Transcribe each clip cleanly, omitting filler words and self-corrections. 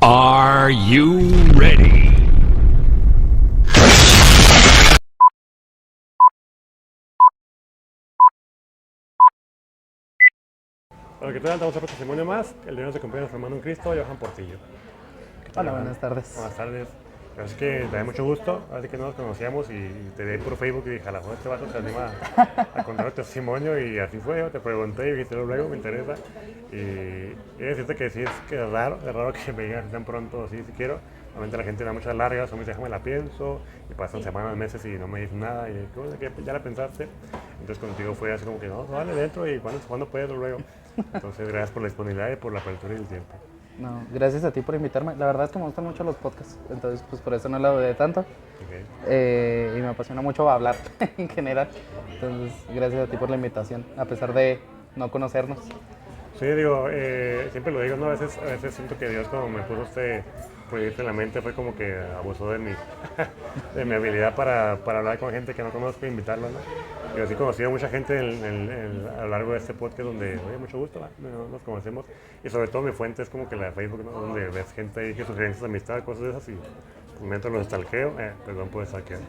Are you ready? Hola, ¿qué tal? Damos otro testimonio más. El de nos acompaña nuestro hermano en Cristo, Johan Portillo. Hola, buenas tardes. Buenas tardes. Así que te da mucho gusto, así que no nos conocíamos y te vi por Facebook y dije, a lo mejor este vato se anima a contar el testimonio y así fue. Te pregunté y dijiste, luego me interesa. Y decirte que sí, es raro que me digan tan pronto, sí, sí quiero. Normalmente la gente da muchas largas, o me dice, déjame la pienso, y pasan semanas, meses y no me dicen nada. Y que ya la pensaste. Entonces contigo fue así como que, no, vale, dentro y cuando puedes, luego. Entonces, gracias por la disponibilidad y por la apertura y el tiempo. No, gracias a ti por invitarme. La verdad es que me gustan mucho los podcasts, entonces pues por eso no lo dudé tanto. Okay. Y me apasiona mucho hablar en general. Entonces, gracias a ti por la invitación, a pesar de no conocernos. Sí, digo, siempre lo digo, ¿no? A veces siento que Dios cuando me puso este proyecto en la mente fue como que abusó de mi, de mi habilidad para hablar con gente que no conozco e invitarla, ¿no? Yo sí he conocido a mucha gente a lo largo de este podcast donde, oye, mucho gusto, ¿no? Nos conocemos. Y sobre todo mi fuente es como que la de Facebook, ¿no? Donde ves gente ahí que sugerencias de amistad, cosas de esas y pues me entro los stalkeo, perdón por stalkear.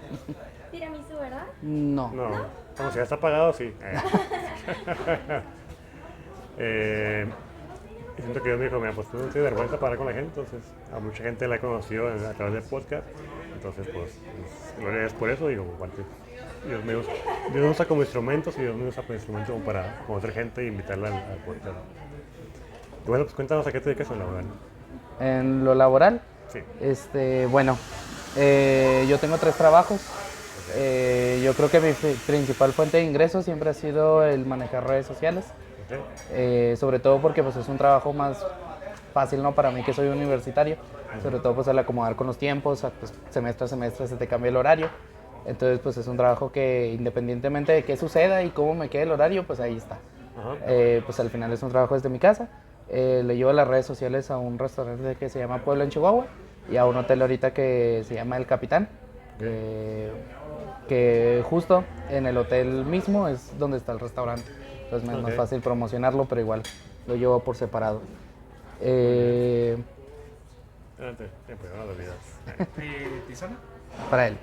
Tiramisú, ¿verdad? No. No, como si ya está pagado, sí. Y siento que Dios me dijo, mira, pues tú no tienes vergüenza para hablar con la gente, entonces a mucha gente la he conocido a través del podcast, entonces pues gloria a Dios por eso, digo, aparte, Dios me usa como instrumentos y Dios me usa como instrumento como para conocer gente e invitarla al podcast. Y bueno, pues cuéntanos a qué te dedicas en la laboral. En lo laboral, Sí. bueno, yo tengo 3 trabajos. Yo creo que mi principal fuente de ingresos siempre ha sido el manejar redes sociales. Okay. Sobre todo porque pues es un trabajo más fácil, ¿no? Para mí que soy universitario, sobre todo pues al acomodar con los tiempos, pues, semestre a semestre se te cambia el horario, entonces pues es un trabajo que independientemente de qué suceda y cómo me quede el horario, pues ahí está. Pues al final es un trabajo desde mi casa, le llevo las redes sociales a un restaurante que se llama Puebla en Chihuahua y a un hotel ahorita que se llama El Capitán, que justo en el hotel mismo es donde está el restaurante. Entonces me es más fácil promocionarlo, pero igual lo llevo por separado. Adelante, no lo olvidas. ¿Tizona? Para él.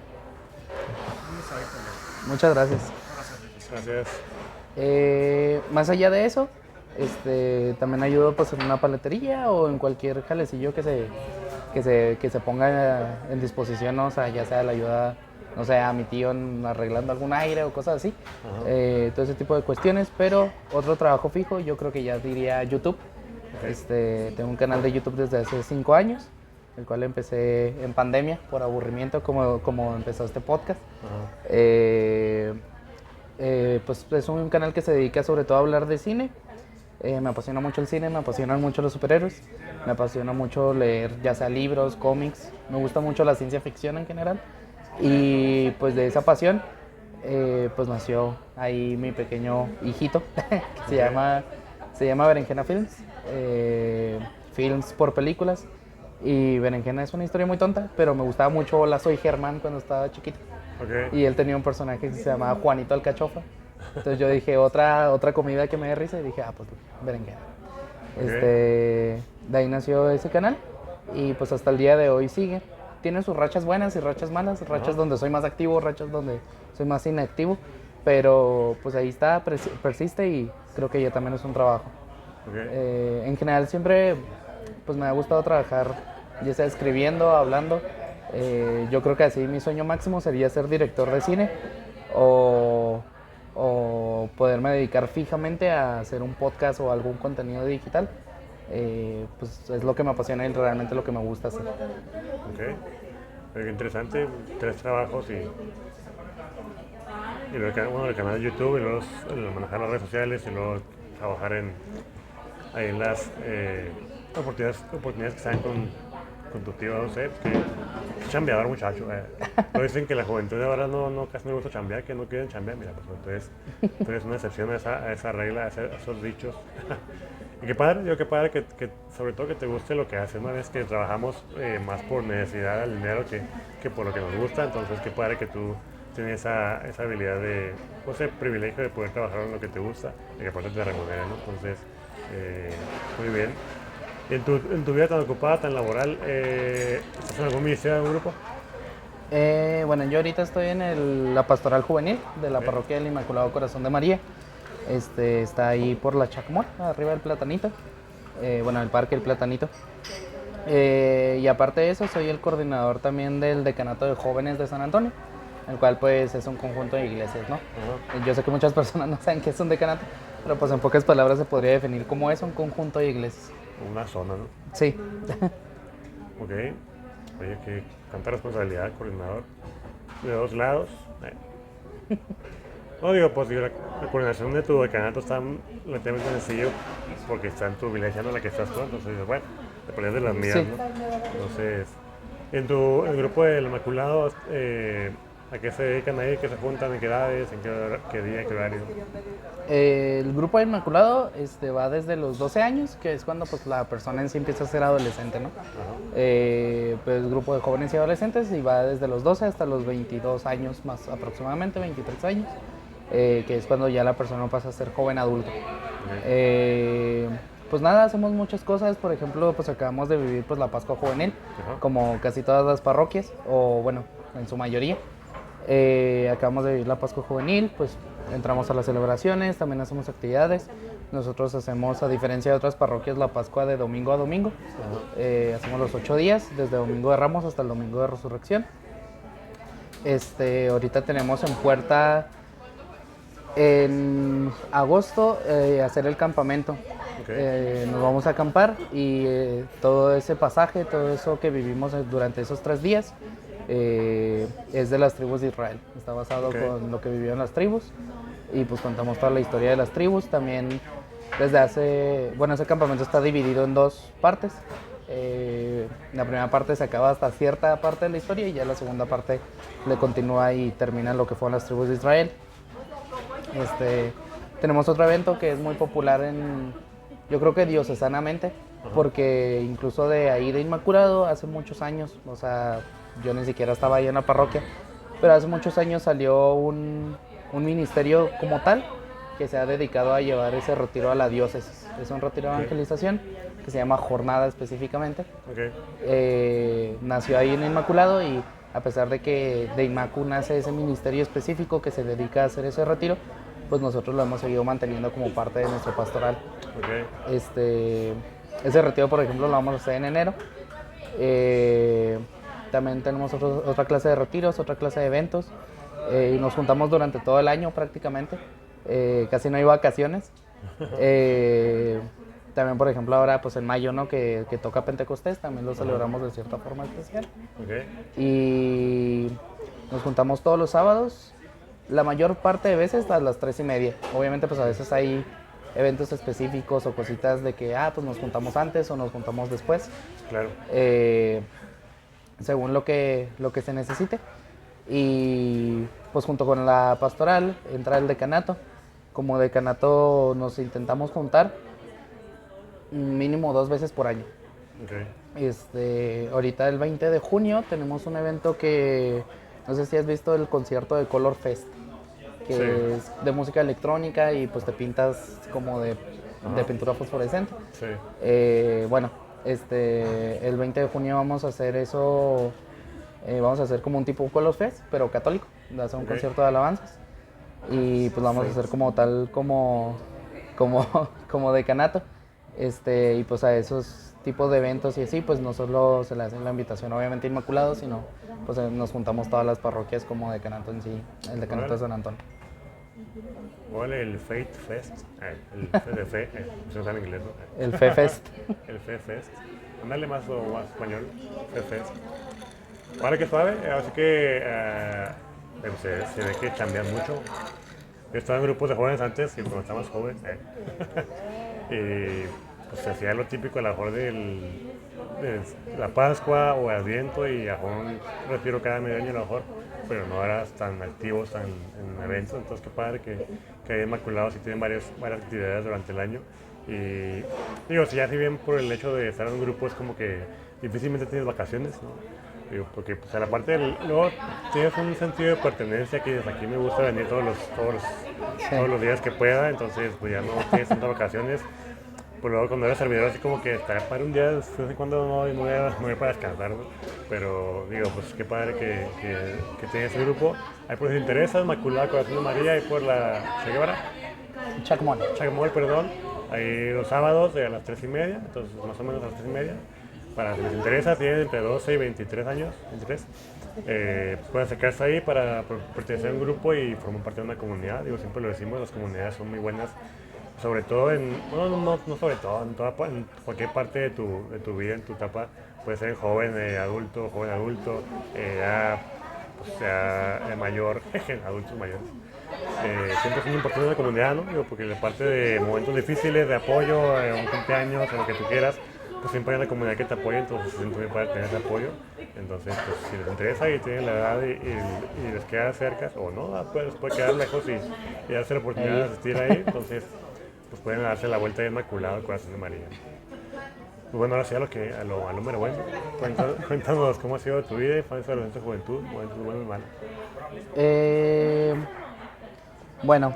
Vamos a ver con él. Muchas gracias. Gracias. Más allá de eso, también ayudo pues, en una paletería o en cualquier jalecillo que se ponga en disposición, ¿no? O sea, ya sea la ayuda, no sé, a mi tío arreglando algún aire o cosas así, todo ese tipo de cuestiones, pero otro trabajo fijo, yo creo que ya diría YouTube. Tengo un canal de YouTube desde hace 5 años, el cual empecé en pandemia por aburrimiento, como empezó este podcast. Pues es un canal que se dedica sobre todo a hablar de cine. Me apasiona mucho el cine, me apasionan mucho los superhéroes, me apasiona mucho leer ya sea libros, cómics, me gusta mucho la ciencia ficción en general. Y pues de esa pasión pues nació ahí mi pequeño hijito que se llama Berenjena Films, Films por películas. Y Berenjena es una historia muy tonta, pero me gustaba mucho Hola, soy Germán cuando estaba chiquito. Y él tenía un personaje que se llamaba Juanito Alcachofa. Entonces yo dije, otra comida que me dé risa, y dije, pues berenjena. De ahí nació ese canal y pues hasta el día de hoy sigue. Tiene sus rachas buenas y rachas malas, rachas donde soy más activo, rachas donde soy más inactivo, pero pues ahí está, persiste y creo que ya también es un trabajo. En general siempre pues me ha gustado trabajar, ya sea escribiendo, hablando. Yo creo que así mi sueño máximo sería ser director de cine o poderme dedicar fijamente a hacer un podcast o algún contenido digital. Pues es lo que me apasiona y realmente lo que me gusta hacer. Qué interesante, 3 trabajos y luego el canal de YouTube y luego manejar las redes sociales y luego trabajar ahí en las oportunidades que están con tu tío, no sé, que es chambeador muchacho. No dicen que la juventud de ahora casi no le gusta chambear, que no quieren chambear. Mira, pues entonces tú eres una excepción a esa regla, a esos dichos. Y qué padre que sobre todo que te guste lo que haces. Una vez que trabajamos más por necesidad del dinero que por lo que nos gusta, entonces qué padre que tú tienes esa habilidad ese privilegio de poder trabajar en lo que te gusta y que aparte te remunera, ¿no? Entonces, muy bien. En tu vida tan ocupada, tan laboral, ¿estás en algún ministerio, algún grupo? Bueno, yo ahorita estoy en la pastoral juvenil de la Ok. parroquia del Inmaculado Corazón de María. Está ahí por la Chacmol, arriba del Platanito. Bueno, el parque El Platanito. Y aparte de eso, soy el coordinador también del Decanato de Jóvenes de San Antonio, el cual pues es un conjunto de iglesias, ¿no? Yo sé que muchas personas no saben qué es un decanato, pero pues en pocas palabras se podría definir como es un conjunto de iglesias. Una zona, ¿no? Sí. Ok. Oye, qué tanta responsabilidad, coordinador. De dos lados. No digo, pues digo, la coordinación de tu decanato está relativamente sencillo porque está en tu iglesia, no la que estás tú, entonces dices, bueno, te pones de las mías, Sí. ¿no? Entonces, en el grupo del Inmaculado, ¿a qué se dedican ahí? ¿Qué se juntan? ¿En qué edades? ¿En qué día? ¿En qué horario? El grupo de Inmaculado va desde los 12 años, que es cuando pues, la persona en sí empieza a ser adolescente, ¿no? Pues el grupo de jóvenes y adolescentes y va desde los 12 hasta los 22 años, más aproximadamente 23 años, que es cuando ya la persona pasa a ser joven adulto. Pues nada, hacemos muchas cosas, por ejemplo, pues acabamos de vivir pues la Pascua Juvenil, Ajá. como casi todas las parroquias, o bueno, en su mayoría. Acabamos de vivir la Pascua Juvenil, pues entramos a las celebraciones, también hacemos actividades. Nosotros hacemos, a diferencia de otras parroquias, la Pascua de domingo a domingo. Hacemos los 8 días, desde Domingo de Ramos hasta el Domingo de Resurrección. Ahorita tenemos en puerta en agosto hacer el campamento. Ok. Nos vamos a acampar y todo ese pasaje, todo eso que vivimos durante esos 3 días es de las tribus de Israel. Está basado Ok. con lo que vivieron las tribus y pues contamos toda la historia de las tribus. También ese campamento está dividido en 2 partes. La primera parte se acaba hasta cierta parte de la historia y ya la segunda parte le continúa y termina lo que fueron las tribus de Israel. Tenemos otro evento que es muy popular yo creo que diocesanamente, porque incluso de ahí de Inmaculado hace muchos años, o sea, yo ni siquiera estaba ahí en la parroquia, pero hace muchos años salió un ministerio como tal que se ha dedicado a llevar ese retiro a la diócesis. Es un retiro de evangelización que se llama Jornada específicamente. Ok. Nació ahí en Inmaculado y a pesar de que de Inmacu nace ese ministerio específico que se dedica a hacer ese retiro, pues nosotros lo hemos seguido manteniendo como parte de nuestro pastoral. Ok. Ese retiro, por ejemplo, lo vamos a hacer en enero. También tenemos otra clase de retiros, otra clase de eventos. Y nos juntamos durante todo el año prácticamente. Casi no hay vacaciones. También, por ejemplo, ahora pues en mayo, ¿no? que toca Pentecostés, también lo celebramos de cierta forma especial. Ok. Y nos juntamos todos los sábados, la mayor parte de veces a las 3:30. Obviamente pues a veces hay eventos específicos o cositas de que pues nos juntamos antes o nos juntamos después, Claro. según lo que se necesite. Y pues junto con la pastoral entra el decanato. Como decanato nos intentamos juntar mínimo 2 veces por año. Ok. Ahorita el 20 de junio tenemos un evento que, no sé si has visto el concierto de Color Fest, que Sí. es de música electrónica y pues te pintas como de pintura fosforescente. Sí. Bueno, el 20 de junio vamos a hacer eso, vamos a hacer como un tipo Color Fest, pero católico, de hacer un Ok. concierto de alabanzas. Y pues vamos a hacer como tal, como decanato. Y pues a esos tipos de eventos y así, pues no solo se le hace la invitación obviamente a Inmaculado, sino pues nos juntamos todas las parroquias como decanato en sí, el decanato de San Antonio. Vale, el Faith Fest. El Fe de Fe. Eso está en inglés, ¿no? El Fe Fest. El Fe Fest. Ándale más o más español. Fe Fest. Ahora que suave, así que se ve que cambian mucho. Yo estaba en grupos de jóvenes antes y cuando estaba más joven. Y pues se hacía lo típico a lo mejor de la Pascua o Adviento y a lo mejor un retiro cada medio año a lo mejor, pero no eras tan activos en eventos, entonces qué padre que hay Inmaculados y tienen varias actividades durante el año. Y digo, si bien por el hecho de estar en un grupo es como que difícilmente tienes vacaciones, ¿no? Digo, porque pues, a la parte luego tienes un sentido de pertenencia que desde aquí me gusta venir todos los días que pueda, entonces pues ya no tienes tantas vacaciones. Pues luego cuando eres servidor así como que estar para un día, de vez en cuando no voy para descansar, ¿no? Pero digo, pues qué padre que tenga ese grupo. Ahí por si te interesa, Inmaculada Corazón de María, ahí por la Che Guevara, Chacmol. Chacmol, perdón. Ahí los sábados a las 3:30, entonces más o menos a las 3:30. Para si les interesa, tienen entre 12 y 23 años, 23. Pueden acercarse ahí para pertenecer a un grupo y formar parte de una comunidad. Digo, siempre lo decimos, las comunidades son muy buenas, sobre todo no sobre todo, en cualquier parte de tu vida, en tu etapa, puede ser joven adulto, ya, pues, sea mayor, adultos mayores. Siempre es muy importante la comunidad, ¿no? Digo, porque de parte de momentos difíciles, de apoyo, un cumpleaños, o lo que tú quieras, pues siempre hay una comunidad que te apoya, entonces siempre para tener ese apoyo. Entonces, pues si les interesa y tienen la edad y les queda cerca, o no, pues puede quedar lejos y darse la oportunidad de asistir ahí, entonces pues pueden darse la vuelta de Inmaculado Corazón de María. Pues bueno, ahora sí a lo número bueno. Cuéntanos cómo ha sido tu vida, infancia, adolescencia, juventud, momentos buenos y malos. Bueno,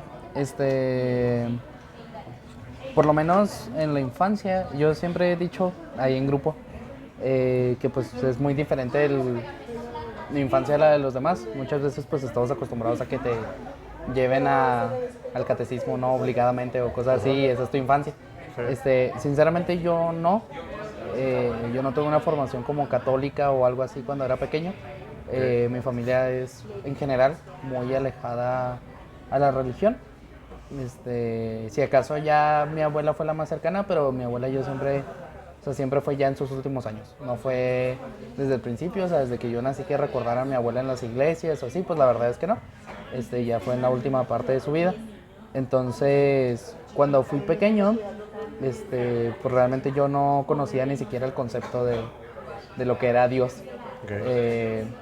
por lo menos en la infancia, yo siempre he dicho ahí en grupo que pues es muy diferente mi infancia a la de los demás. Muchas veces pues estamos acostumbrados a que te lleven al catecismo, no obligadamente o cosas así, esa es tu infancia. Sí. Sinceramente yo no tuve una formación como católica o algo así cuando era pequeño. Mi familia es en general muy alejada a la religión. Si acaso ya mi abuela fue la más cercana, pero mi abuela yo siempre fue ya en sus últimos años. No fue desde el principio, o sea, desde que yo nací que recordara a mi abuela en las iglesias o así, pues la verdad es que no. Ya fue en la última parte de su vida. Entonces, cuando fui pequeño, pues realmente yo no conocía ni siquiera el concepto de lo que era Dios. Okay.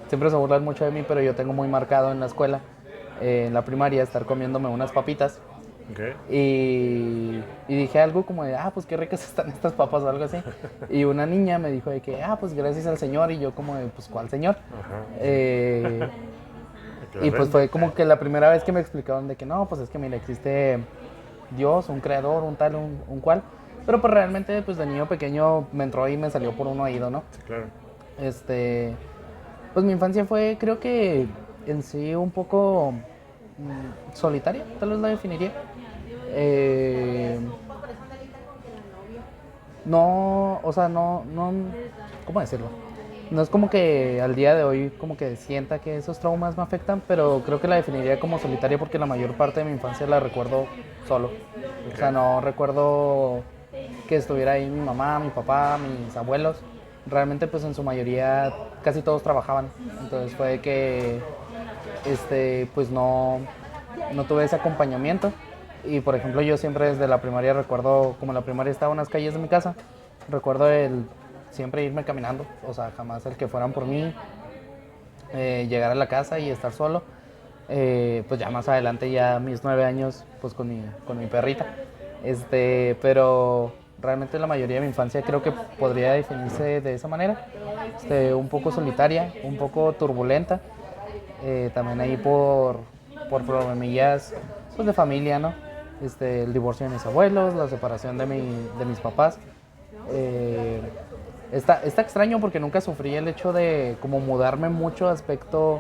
Siempre se burlan mucho de mí, pero yo tengo muy marcado en la escuela, en la primaria, estar comiéndome unas papitas. Okay. Y dije algo como de, pues qué ricas están estas papas o algo así. Y una niña me dijo de que, pues gracias al Señor. Y yo como de, pues ¿cuál Señor? Y pues fue como que la primera vez que me explicaron de que no, pues es que mira, existe Dios, un creador, un tal, un cual. Pero pues realmente pues de niño pequeño me entró y me salió por un oído, ¿no? Sí, claro. Pues mi infancia fue, creo que en sí un poco solitaria, tal vez la definiría. No, o sea, no, ¿cómo decirlo? No es como que al día de hoy como que sienta que esos traumas me afectan, pero creo que la definiría como solitaria porque la mayor parte de mi infancia la recuerdo solo. Okay. O sea, no recuerdo que estuviera ahí mi mamá, mi papá, mis abuelos. Realmente pues en su mayoría casi todos trabajaban, entonces fue que pues no tuve ese acompañamiento. Y por ejemplo yo siempre desde la primaria recuerdo, como la primaria estaba en las calles de mi casa, recuerdo siempre irme caminando, o sea, jamás el que fueran por mí, llegar a la casa y estar solo. Pues ya más adelante, ya mis 9 años, pues con mi perrita. Pero realmente la mayoría de mi infancia creo que podría definirse de esa manera. Un poco solitaria, un poco turbulenta. También ahí por problemillas pues, de familia, ¿no? El divorcio de mis abuelos, la separación de mis papás. Está extraño porque nunca sufrí el hecho de como mudarme mucho aspecto.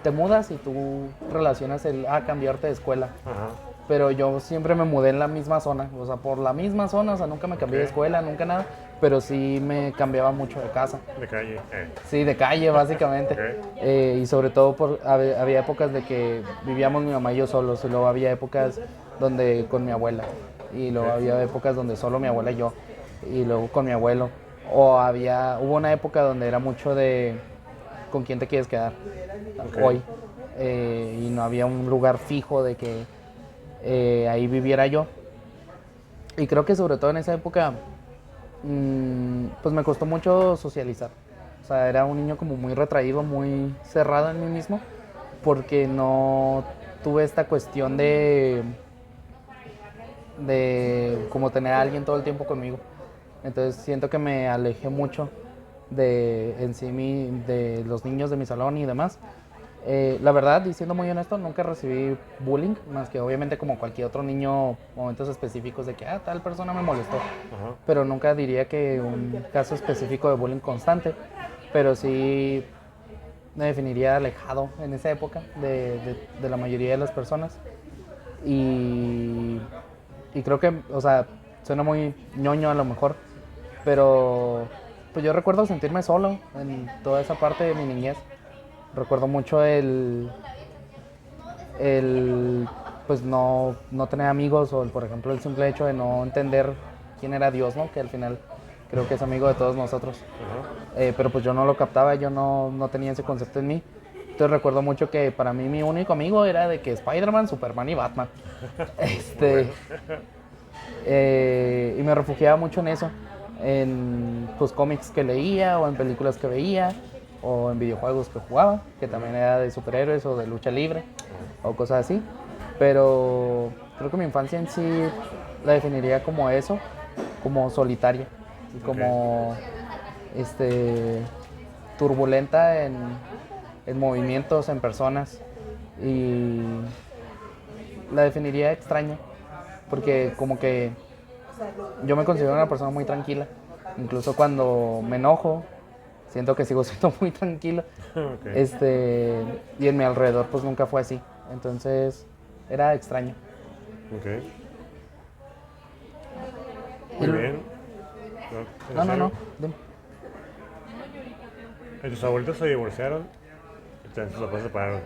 Te mudas y tú relacionas cambiarte de escuela. Ajá. Pero yo siempre me mudé en la misma zona, o sea, por la misma zona, o sea, nunca me cambié de escuela, nunca nada, pero sí me cambiaba mucho de casa. De calle. Sí, de calle, básicamente. Y sobre todo, había épocas de que vivíamos mi mamá y yo solos, y luego había épocas donde con mi abuela, y luego había épocas donde solo mi abuela y yo, y luego con mi abuelo. Hubo una época donde era mucho de con quién te quieres quedar hoy, y no había un lugar fijo de que ahí viviera yo. Y creo que sobre todo en esa época pues me costó mucho socializar. O sea, era un niño como muy retraído, muy cerrado en mí mismo, porque no tuve esta cuestión de como tener a alguien todo el tiempo conmigo. Entonces siento que me alejé mucho de los niños de mi salón y demás. La verdad, y siendo muy honesto, nunca recibí bullying, más que obviamente como cualquier otro niño, momentos específicos de que, tal persona me molestó. Ajá. Pero nunca diría que un caso específico de bullying constante, pero sí me definiría alejado en esa época de la mayoría de las personas. Y creo que, o sea, suena muy ñoño a lo mejor, pero pues yo recuerdo sentirme solo en toda esa parte de mi niñez. Recuerdo mucho pues no tener amigos o, por ejemplo, el simple hecho de no entender quién era Dios, ¿no? Que al final creo que es amigo de todos nosotros. Pero pues yo no lo captaba, yo no tenía ese concepto en mí. Entonces recuerdo mucho que para mí mi único amigo era de que Spider-Man, Superman y Batman. Y me refugiaba mucho en eso, en pues cómics que leía o en películas que veía o en videojuegos que jugaba, que también era de superhéroes o de lucha libre o cosas así. Pero creo que mi infancia en sí la definiría como eso, como solitaria y como turbulenta en movimientos, en personas, y la definiría extraña porque como que yo me considero una persona muy tranquila, incluso cuando me enojo siento que sigo siendo muy tranquilo. Y en mi alrededor pues nunca fue así, entonces era extraño. Ok. Muy bien. No, dime. ¿Tus abuelitos se divorciaron? Tus papás se separaron.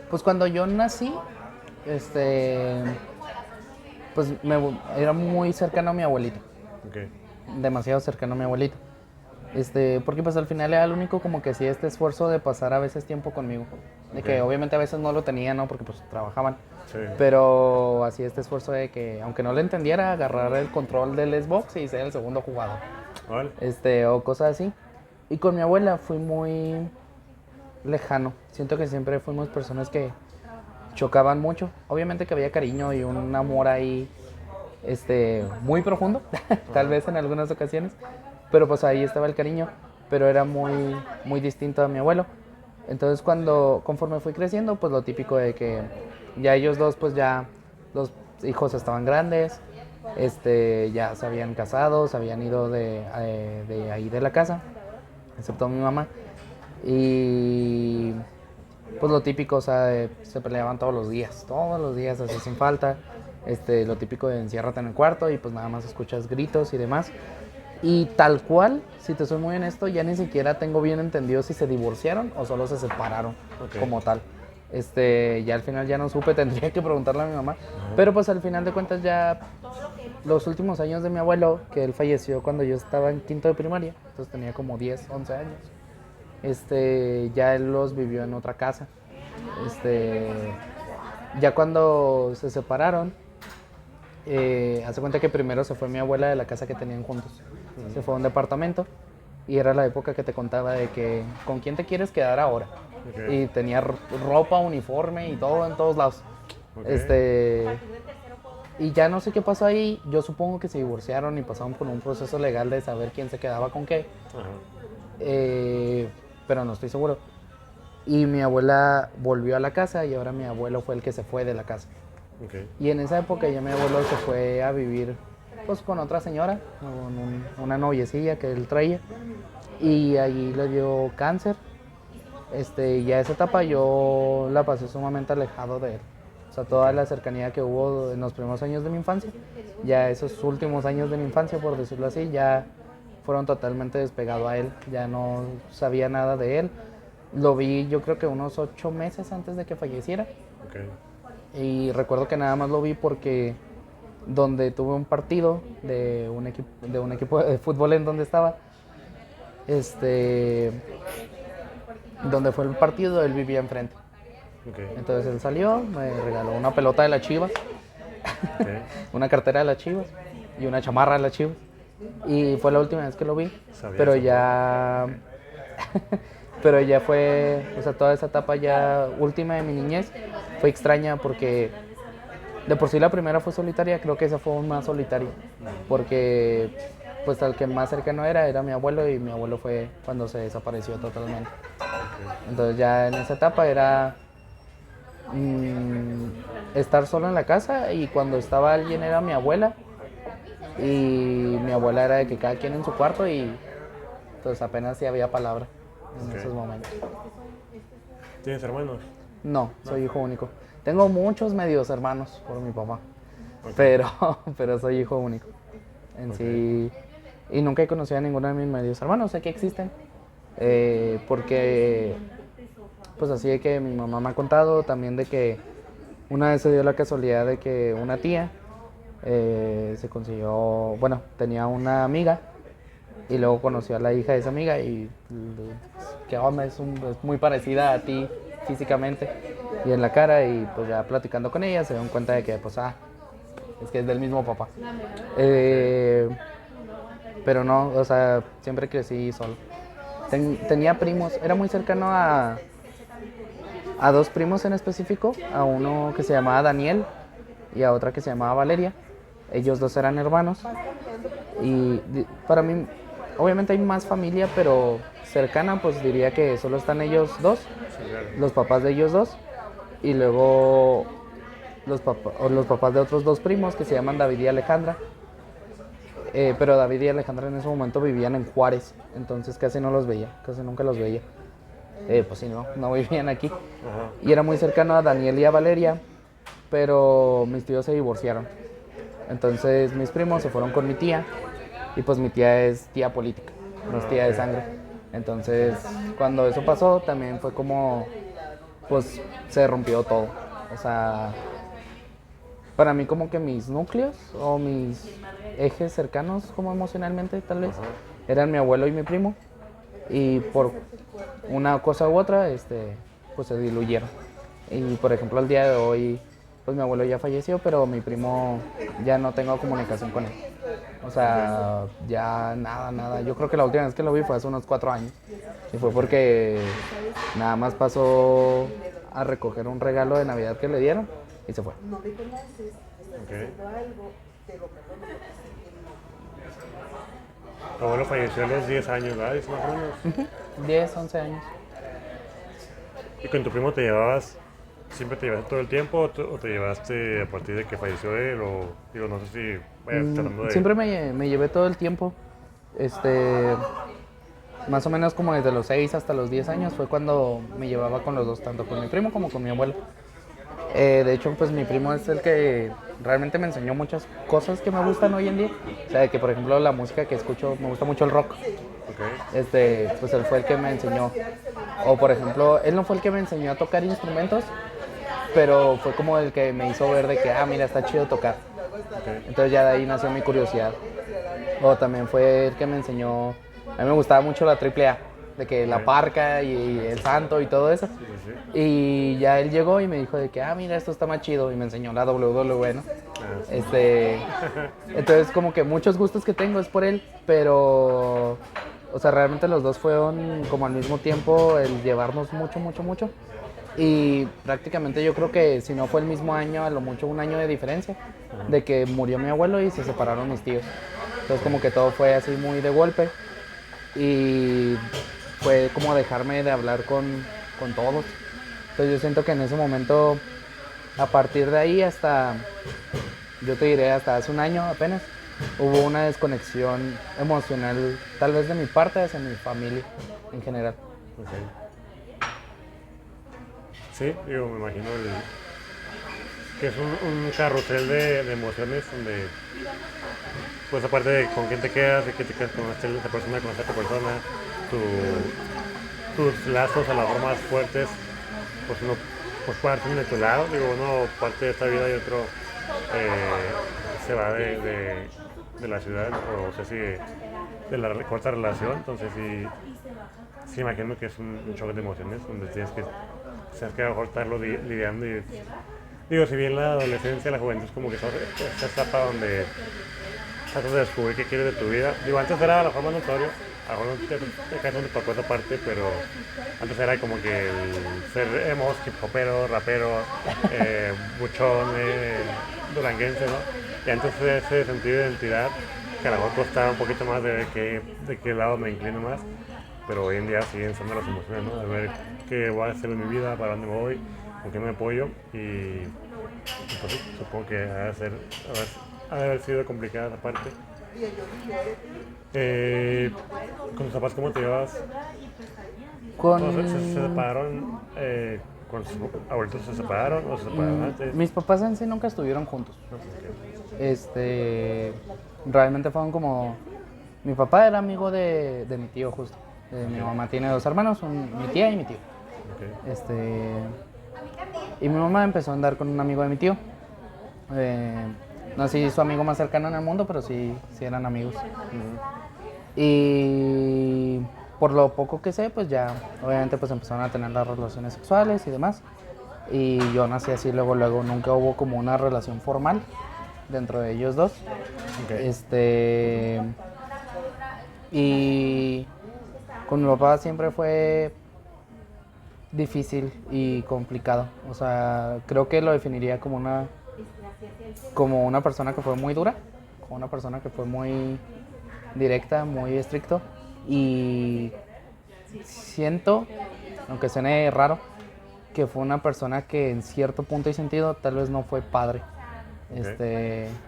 Pues cuando yo nací, pues era muy cercano a mi abuelito. Okay. Demasiado cercano a mi abuelito. Porque pues al final era el único como que hacía este esfuerzo de pasar a veces tiempo conmigo. De que obviamente a veces no lo tenía, ¿no? Porque pues trabajaban. Sí. Pero hacía este esfuerzo de que, aunque no le entendiera, agarrar el control del Xbox y ser el segundo jugador. Vale. O cosas así. Y con mi abuela fui muy lejano. Siento que siempre fuimos personas que chocaban mucho. Obviamente que había cariño y un amor ahí muy profundo, tal vez en algunas ocasiones, pero pues ahí estaba el cariño, pero era muy, muy distinto a mi abuelo. Entonces conforme fui creciendo, pues lo típico de que ya ellos dos, pues ya los hijos estaban grandes, ya se habían casado, se habían ido de ahí de la casa, excepto mi mamá, y pues lo típico, o sea, se peleaban todos los días, así sin falta. Lo típico de enciérrate en el cuarto y pues nada más escuchas gritos y demás. Y tal cual, si te soy muy honesto, ya ni siquiera tengo bien entendido si se divorciaron o solo se separaron como tal. Ya al final ya no supe, tendría que preguntarle a mi mamá. Pero pues al final de cuentas ya los últimos años de mi abuelo, que él falleció cuando yo estaba en quinto de primaria, entonces tenía como 10, 11 años. Ya él los vivió en otra casa. Ya cuando se separaron, hace cuenta que primero se fue mi abuela de la casa que tenían juntos. Se fue a un departamento y era la época que te contaba de que ¿con quién te quieres quedar ahora? Y tenía ropa, uniforme y todo en todos lados. Y ya no sé qué pasó ahí. Yo supongo que se divorciaron y pasaron por un proceso legal de saber quién se quedaba con qué. Pero no estoy seguro. Y mi abuela volvió a la casa y ahora mi abuelo fue el que se fue de la casa. Y en esa época ya mi abuelo se fue a vivir pues con otra señora, con una noviecilla que él traía, y allí le dio cáncer. Ya esa etapa yo la pasé sumamente alejado de él. O sea, toda la cercanía que hubo en los primeros años de mi infancia, ya esos últimos años de mi infancia, por decirlo así, ya fueron totalmente despegados a él. Ya no sabía nada de él. Lo vi yo creo que unos 8 meses antes de que falleciera. Y recuerdo que nada más lo vi porque donde tuve un partido de un equipo de fútbol en donde estaba, donde fue el partido, él vivía enfrente. Entonces él salió, me regaló una pelota de las Chivas, una cartera de las Chivas y una chamarra de las Chivas. Y fue la última vez que lo vi, pero ya fue, o sea, toda esa etapa ya última de mi niñez fue extraña porque de por sí la primera fue solitaria, creo que esa fue aún más solitaria, porque pues al que más cercano era mi abuelo, y mi abuelo fue cuando se desapareció totalmente. Entonces ya en esa etapa era estar solo en la casa, y cuando estaba alguien era mi abuela, y mi abuela era de que cada quien en su cuarto, y pues apenas si había palabra en esos momentos. ¿Tienes hermanos? No, soy hijo único. Tengo muchos medios hermanos por mi papá, Ok. pero soy hijo único. En sí, y nunca he conocido a ninguno de mis medios hermanos, sé que existen, porque pues así de que mi mamá me ha contado también de que una vez se dio la casualidad de que una tía se consiguió, bueno, tenía una amiga y luego conoció a la hija de esa amiga y que onda, es muy parecida a ti físicamente y en la cara, y pues ya platicando con ella se dieron cuenta de que pues es que es del mismo papá. Pero no, o sea, siempre crecí solo. Tenía primos, era muy cercano a dos primos en específico, a uno que se llamaba Daniel y a otra que se llamaba Valeria. Ellos dos eran hermanos y para mí, obviamente hay más familia, pero cercana, pues diría que solo están ellos dos, Sí, claro. los papás de ellos dos, y luego los papás de otros dos primos que se llaman David y Alejandra. Pero David y Alejandra en ese momento vivían en Juárez, entonces casi no los veía, casi nunca los veía. Pues sí, no vivían aquí. Ajá. Y era muy cercano a Daniel y a Valeria, pero mis tíos se divorciaron. Entonces mis primos se fueron con mi tía, y pues mi tía es tía política, no es tía de sangre. Entonces cuando eso pasó también fue como, pues se rompió todo. O sea, para mí como que mis núcleos o mis ejes cercanos como emocionalmente tal vez eran mi abuelo y mi primo, y por una cosa u otra pues se diluyeron. Y por ejemplo al día de hoy pues mi abuelo ya falleció, pero mi primo ya no tengo comunicación con él. O sea, ya nada. Yo creo que la última vez que lo vi fue hace unos 4 años, y fue porque nada más pasó a recoger un regalo de Navidad que le dieron y se fue. Ok. Tu abuelo falleció a los 10 años, ¿verdad? ¿10 más o menos? 10, 11 años. ¿Y con tu primo te llevabas, siempre te llevaste todo el tiempo o te llevaste a partir de que falleció él? O digo, no sé si vayas tratando de... Siempre me llevé todo el tiempo. Más o menos como desde los 6 hasta los 10 años fue cuando me llevaba con los dos, tanto con mi primo como con mi abuelo. De hecho, pues mi primo es el que realmente me enseñó muchas cosas que me gustan hoy en día. O sea, que por ejemplo la música que escucho, me gusta mucho el rock. Ok. Pues él fue el que me enseñó. O por ejemplo, él no fue el que me enseñó a tocar instrumentos, pero fue como el que me hizo ver de que, mira, está chido tocar. Ok. Entonces ya de ahí nació mi curiosidad. O también fue el que me enseñó, a mí me gustaba mucho la AAA, de que la Parca y el Santo y todo eso. Sí. Y ya él llegó y me dijo de que, mira, esto está más chido, y me enseñó la WWE, ¿no? Sí. Entonces como que muchos gustos que tengo es por él, pero, o sea, realmente los dos fueron como al mismo tiempo el llevarnos mucho. Y prácticamente yo creo que si no fue el mismo año, a lo mucho un año de diferencia, de que murió mi abuelo y se separaron mis tíos. Entonces como que todo fue así muy de golpe, y fue como dejarme de hablar con todos. Entonces yo siento que en ese momento, a partir de ahí hasta, yo te diré hasta hace un año apenas, hubo una desconexión emocional, tal vez de mi parte hacia mi familia en general. Ok. Sí, digo, me imagino que es un carrusel de emociones donde, pues aparte de con quién te quedas, de que te quedas con esta persona, con esta otra persona, tus lazos a lo mejor más fuertes, pues uno pues parten de tu lado, digo, uno parte de esta vida y otro se va de la ciudad, o sea, si de la corta relación, entonces sí imagino que es un choque de emociones donde tienes que a lo mejor estarlo lidiando. Y digo, si bien la adolescencia, la juventud es como que esta etapa donde tratas de descubrir qué quieres de tu vida. Digo, antes era a lo mejor más notorio, a lo mejor te caes donde tocó esa parte, pero antes era como que el ser emo, hip hopero, rapero, buchón, duranguense, ¿no? Y antes ese sentido de identidad que a lo mejor costaba un poquito más de qué lado me inclino más, pero hoy en día siguen siendo las emociones, ¿no? De ver qué voy a hacer en mi vida, para dónde me voy, con qué me apoyo y pues, sí, supongo que ha de haber sido complicada esa parte. Con tus papás, ¿cómo te llevas? Con ¿No, se separaron? ¿Con sus abuelitos se separaron o se separaron antes? mis papás en sí nunca estuvieron juntos. No, ok. Realmente fueron como... Mi papá era amigo de mi tío justo. Mi mamá tiene dos hermanos, mi tía y mi tío. Ok. Y mi mamá empezó a andar con un amigo de mi tío. No sé si su amigo más cercano en el mundo, pero sí eran amigos. Y por lo poco que sé, pues ya obviamente pues empezaron a tener las relaciones sexuales y demás. Y yo nací así luego, nunca hubo como una relación formal dentro de ellos dos. Ok. Y con mi papá siempre fue difícil y complicado. O sea, creo que lo definiría como una persona que fue muy dura, como una persona que fue muy directa, muy estricto. Y siento, aunque suene raro, que fue una persona que en cierto punto y sentido tal vez no fue padre,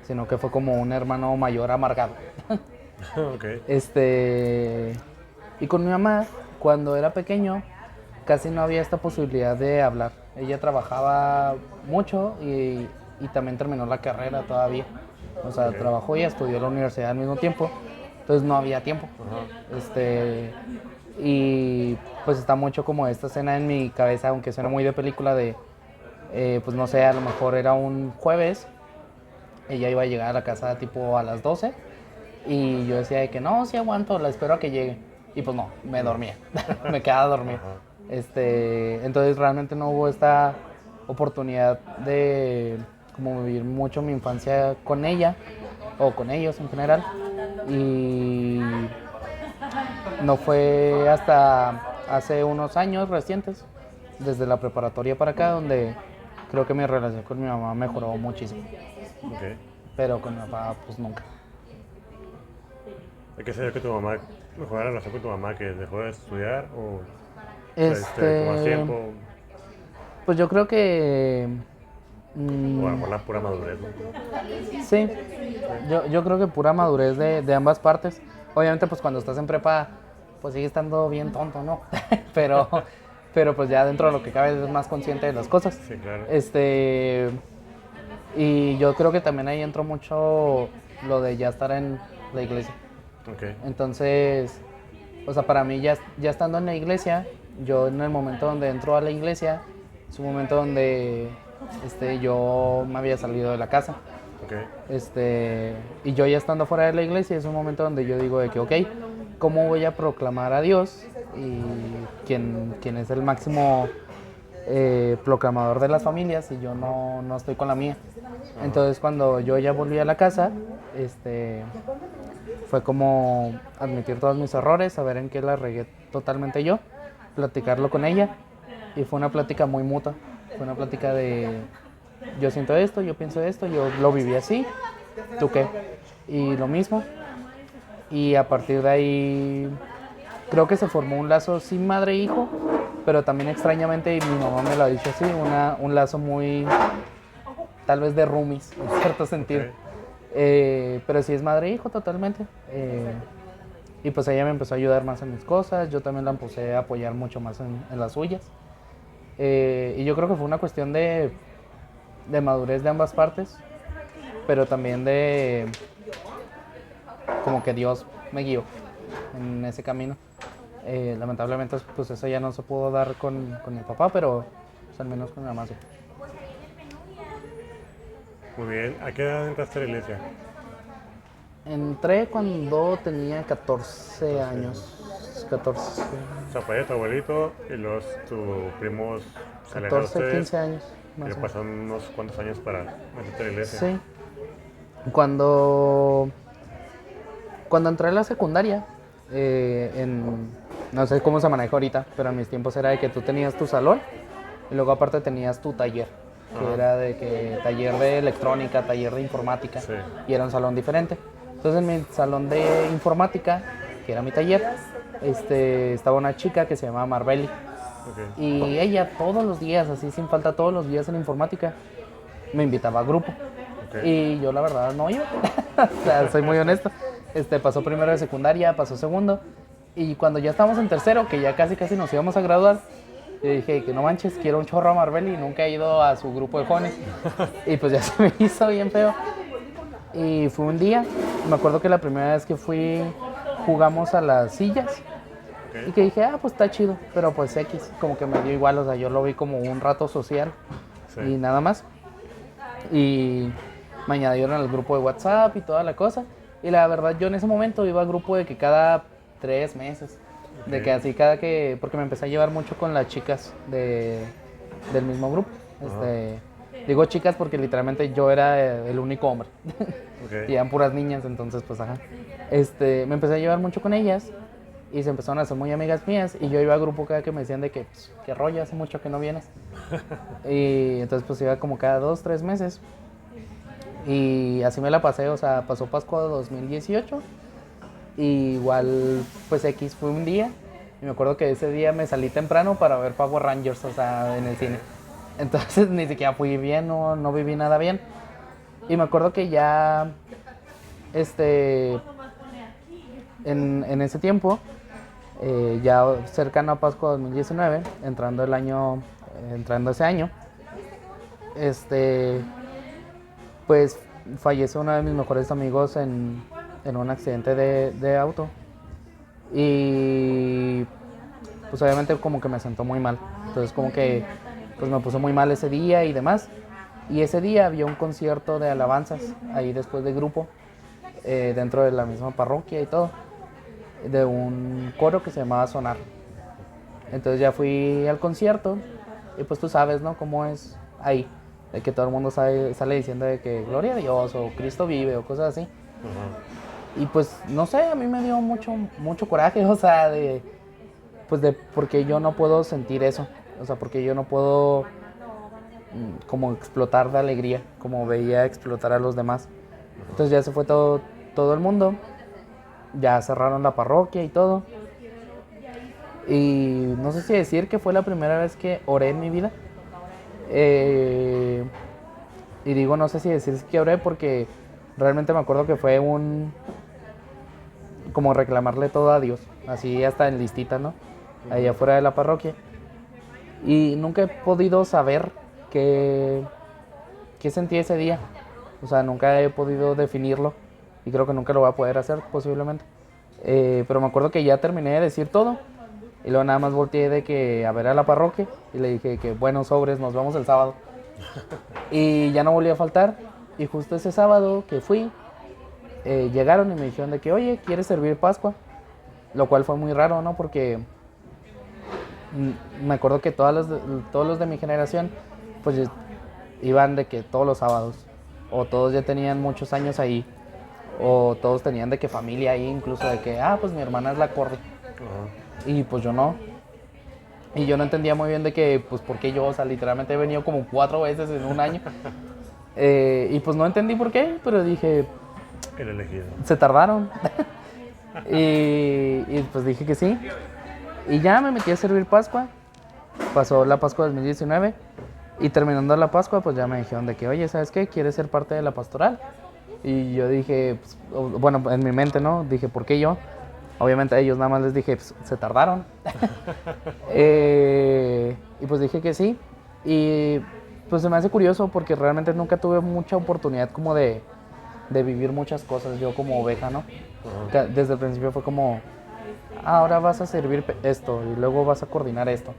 sino que fue como un hermano mayor amargado. Ok. Y con mi mamá, cuando era pequeño, casi no había esta posibilidad de hablar. Ella trabajaba mucho y también terminó la carrera todavía. O sea, trabajó y estudió en la universidad al mismo tiempo. Entonces no había tiempo. Y pues está mucho como esta escena en mi cabeza, aunque suena muy de película de, pues no sé, a lo mejor era un jueves, ella iba a llegar a la casa tipo a las 12 y yo decía de que no, sí aguanto, la espero a que llegue. Y pues no, me dormía, me quedaba dormido. Entonces realmente no hubo esta oportunidad de como vivir mucho mi infancia con ella o con ellos en general. Y no fue hasta hace unos años recientes, desde la preparatoria para acá, donde creo que mi relación con mi mamá mejoró muchísimo. Ok. Pero con mi papá, pues nunca. ¿De qué se dio que tu mamá mejorara la relación con tu mamá, que dejó de estudiar o con más tiempo? Pues yo creo que... O a lo mejor la pura madurez, ¿no? Sí, yo creo que pura madurez de ambas partes. Obviamente pues cuando estás en prepa pues sigue estando bien tonto, ¿no? pero pues ya dentro de lo que cabe eres más consciente de las cosas. Sí, claro. Y yo creo que también ahí entró mucho lo de ya estar en la iglesia. Ok. Entonces, o sea, para mí ya estando en la iglesia, yo en el momento donde entro a la iglesia, es un momento donde yo me había salido de la casa. Ok. Y yo ya estando fuera de la iglesia, es un momento donde yo digo de que, ok, ¿cómo voy a proclamar a Dios? Y quién es el máximo proclamador de las familias y yo no estoy con la mía. Entonces cuando yo ya volví a la casa, fue como admitir todos mis errores, saber en qué la regué totalmente yo, platicarlo con ella y fue una plática muy mutua, fue una plática de yo siento esto, yo pienso esto, yo lo viví así, ¿tú qué? Y lo mismo. Y a partir de ahí creo que se formó un lazo sin madre e hijo, pero también extrañamente, y mi mamá me lo ha dicho así, un lazo muy, tal vez de roomies, en cierto sentido. Pero sí es madre e hijo totalmente. Y pues ella me empezó a ayudar más en mis cosas, yo también la empecé a apoyar mucho más en las suyas. Y yo creo que fue una cuestión de madurez de ambas partes, pero también de como que Dios me guió en ese camino. Lamentablemente pues eso ya no se pudo dar con mi papá, pero pues, al menos con mi mamá sí. Muy bien. ¿A qué edad entraste a la iglesia? Entré cuando tenía 14 años. 14, O sea, fue tu abuelito y tus primos se alejaron 14 ustedes. 15 años. Y Más o menos. pasaron unos cuantos años para meterte a la iglesia. Sí. Cuando entré a la secundaria, no sé cómo se maneja ahorita, pero en mis tiempos era de que tú tenías tu salón y luego aparte tenías tu taller, que era de que taller de electrónica, taller de informática, Sí. y era un salón diferente. Entonces en mi salón de informática, que era mi taller, estaba una chica que se llamaba Marbeli. Ok. Y ella todos los días, así sin falta, todos los días en informática, me invitaba a grupo. Ok. Y yo la verdad no iba. O sea, soy muy honesto. Pasó primero de secundaria, pasó segundo. Y cuando ya estábamos en tercero, que ya casi nos íbamos a graduar, yo dije que no manches, quiero un chorro a Marbeli y nunca he ido a su grupo de jóvenes. Y pues ya se me hizo bien feo. Y fue un día, me acuerdo que la primera vez que fui, jugamos a las sillas. Ok. Y que dije, pues está chido, pero pues X, como que me dio igual, o sea, yo lo vi como un rato social Sí. y nada más. Y me añadieron al grupo de WhatsApp y toda la cosa. Y la verdad, yo en ese momento iba al grupo de que cada 3 meses, de Ok. que así porque me empecé a llevar mucho con las chicas del mismo grupo. Digo chicas porque literalmente yo era el único hombre. Ok. Y eran puras niñas, entonces pues ajá. Me empecé a llevar mucho con ellas y se empezaron a hacer muy amigas mías y yo iba al grupo cada que me decían de que, pues, qué rollo, hace mucho que no vienes. Y entonces pues iba como cada 2, 3 meses y así me la pasé, o sea, pasó Pascua 2018 y igual pues X fue un día y me acuerdo que ese día me salí temprano para ver Power Rangers, o sea, en el cine. Entonces ni siquiera fui bien, no viví nada bien. Y me acuerdo que ya, en ese tiempo, ya cercano a Pascua 2019, entrando ese año, pues falleció uno de mis mejores amigos en un accidente de auto. Y pues obviamente como que me sentó muy mal. Entonces como que pues me puso muy mal ese día y demás. Y ese día había un concierto de alabanzas ahí después de grupo, dentro de la misma parroquia y todo, de un coro que se llamaba Sonar. Entonces ya fui al concierto y pues tú sabes, ¿no? Cómo es ahí, de que todo el mundo sale diciendo de que gloria a Dios o Cristo vive o cosas así. Ajá. Y pues no sé, a mí me dio mucho coraje, o sea, porque yo no puedo sentir eso, o sea, porque yo no puedo como explotar de alegría, como veía explotar a los demás. Entonces ya se fue todo el mundo, ya cerraron la parroquia y todo. Y no sé si decir que fue la primera vez que oré en mi vida. Y digo, no sé si decir que oré porque realmente me acuerdo que fue como reclamarle todo a Dios, así hasta en listita, ¿no? Ahí afuera de la parroquia. Y nunca he podido saber qué sentí ese día. O sea, nunca he podido definirlo y creo que nunca lo voy a poder hacer posiblemente. Pero me acuerdo que ya terminé de decir todo y luego nada más volteé de que a ver a la parroquia y le dije que buenos sobres, nos vemos el sábado. Y ya no volví a faltar y justo ese sábado que fui, llegaron y me dijeron de que, oye, ¿quieres servir Pascua? Lo cual fue muy raro, ¿no? Porque me acuerdo que todos los de mi generación pues iban de que todos los sábados, o todos ya tenían muchos años ahí, o todos tenían de que familia ahí, incluso de que, pues mi hermana es la corre. Ajá. Y pues yo no. Y yo no entendía muy bien de que, pues, ¿por qué yo? O sea, literalmente he venido como 4 veces en un año. Y pues no entendí por qué, pero dije, El elegido. se tardaron. y pues dije que sí. Y ya me metí a servir Pascua. Pasó la Pascua 2019. Y terminando la Pascua, pues ya me dijeron de que, oye, ¿sabes qué? ¿Quieres ser parte de la pastoral? Y yo dije, pues, bueno, en mi mente, ¿no? Dije, ¿por qué yo? Obviamente a ellos nada más les dije, pues, se tardaron. Y pues dije que sí. Y pues se me hace curioso porque realmente nunca tuve mucha oportunidad como de vivir muchas cosas, yo como oveja, ¿no? Ajá. Desde el principio fue como, ahora vas a servir esto y luego vas a coordinar esto.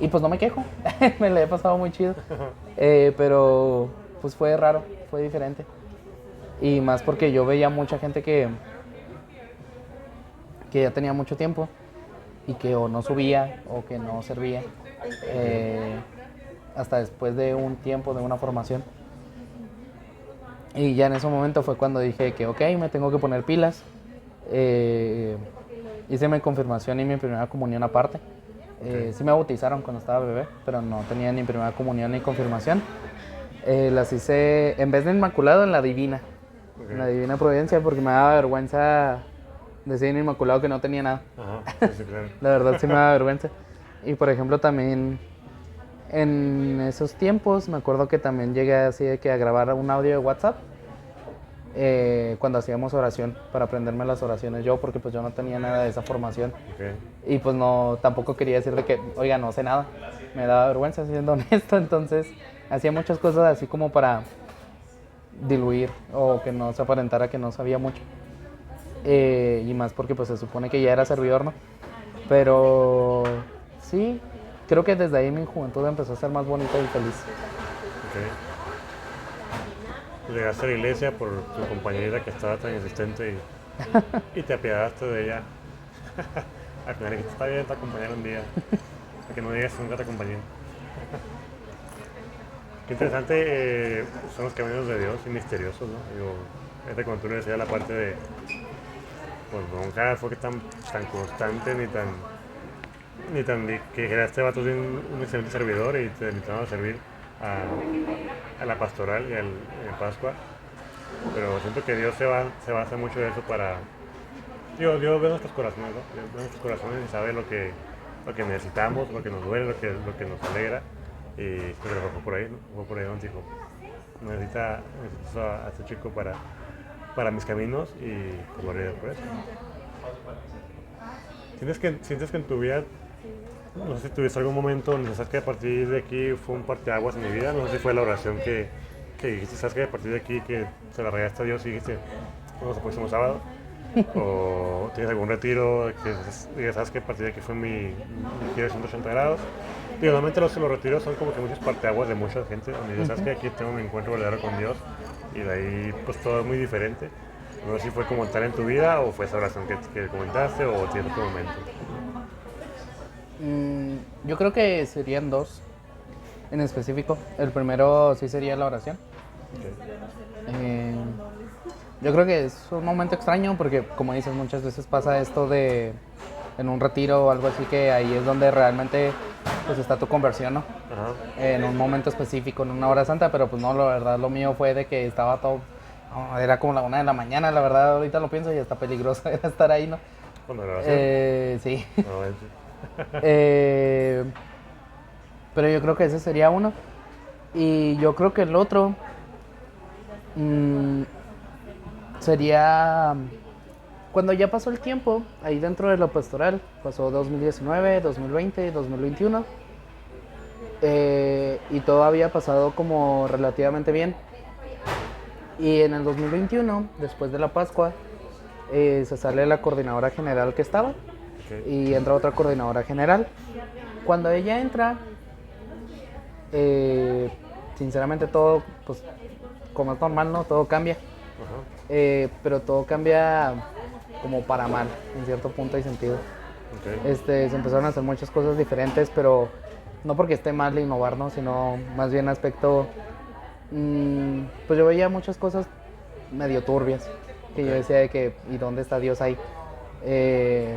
Y pues no me quejo, me la he pasado muy chido. Pero pues fue raro, fue diferente. Y más porque yo veía mucha gente que ya tenía mucho tiempo y que o no subía o que no servía hasta después de un tiempo, de una formación. Y ya en ese momento fue cuando dije que ok, me tengo que poner pilas. Hice mi confirmación y mi primera comunión aparte. Sí me bautizaron cuando estaba bebé, pero no tenía ni primera comunión ni confirmación. Las hice, en vez de inmaculado, en la divina. Ok. en la Divina Providencia, porque me daba vergüenza decir en Inmaculado que no tenía nada. Ajá, sí, claro. La verdad sí me daba vergüenza. Y por ejemplo también en esos tiempos me acuerdo que también llegué así de que a grabar un audio de WhatsApp cuando hacíamos oración, para aprenderme las oraciones yo, porque pues yo no tenía nada de esa formación. Ok. Y pues no, tampoco quería decir de que, oiga, no sé nada. Me daba vergüenza, siendo honesto. Entonces hacía muchas cosas así como para diluir o que no se aparentara que no sabía mucho. Y más porque pues se supone que ya era servidor, ¿no? Pero sí, creo que desde ahí mi juventud empezó a ser más bonita y feliz. Ok. Llegaste a la iglesia por tu compañera que estaba tan insistente y te apiadaste de ella. Al final dijiste, está bien, te acompañaré un día. Para que no digas nunca te acompañé. Qué interesante son los caminos de Dios y misteriosos, ¿no? Digo, cuando tú le decías la parte de, pues nunca fue que tan constante ni tan que dijera, este vato es un excelente servidor y te invitaron a servir a la pastoral y al Pascua. Pero siento que Dios se basa mucho de eso para... Dios ve nuestros corazones, ¿no? Dios ve nuestros corazones y sabe lo que necesitamos, lo que nos duele, lo que nos alegra. Y creo que fue por ahí, ¿no? Fue por ahí donde dijo, necesito a este chico para mis caminos y te gloria por eso. ¿Sientes que en tu vida, no sé si tuviste algún momento donde sabes que a partir de aquí fue un parteaguas en mi vida? No sé si fue la oración que dijiste, sabes que a partir de aquí que se la regaste a Dios y dijiste, vamos a próximo sábado. O tienes algún retiro que sabes que a partir de aquí fue mi giro de 180 grados. Digo, normalmente los retiros son como que muchos parteaguas de mucha gente, donde ya sabes que aquí tengo un encuentro verdadero con Dios y de ahí pues todo es muy diferente. No sé si fue como tal en tu vida o fue esa oración que comentaste o tienes otro momento. Yo creo que serían dos en específico. El primero sí sería la oración. Okay. Yo creo que es un momento extraño porque, como dices, muchas veces pasa esto de en un retiro o algo así, que ahí es donde realmente pues está tu conversión, ¿no? Ajá. En un momento específico, en una hora santa, pero pues no, la verdad lo mío fue de que estaba todo, era como la 1 de la mañana, la verdad ahorita lo pienso y está peligroso era estar ahí, ¿no? ¿Cuándo la oración? Sí. No, Pero yo creo que ese sería uno. Y yo creo que el otro sería cuando ya pasó el tiempo, ahí dentro de la pastoral, pasó 2019, 2020, 2021, y todo había pasado como relativamente bien. Y en el 2021, después de la Pascua, se sale la coordinadora general que estaba, okay. y entra otra coordinadora general. Cuando ella entra, sinceramente todo, pues, como es normal, ¿no? Todo cambia. Ajá. Pero todo cambia como para mal, en cierto punto y sentido. Okay. Se empezaron a hacer muchas cosas diferentes, pero no porque esté mal innovar, ¿no? Sino más bien aspecto, pues yo veía muchas cosas medio turbias, que yo decía de que, ¿y dónde está Dios ahí?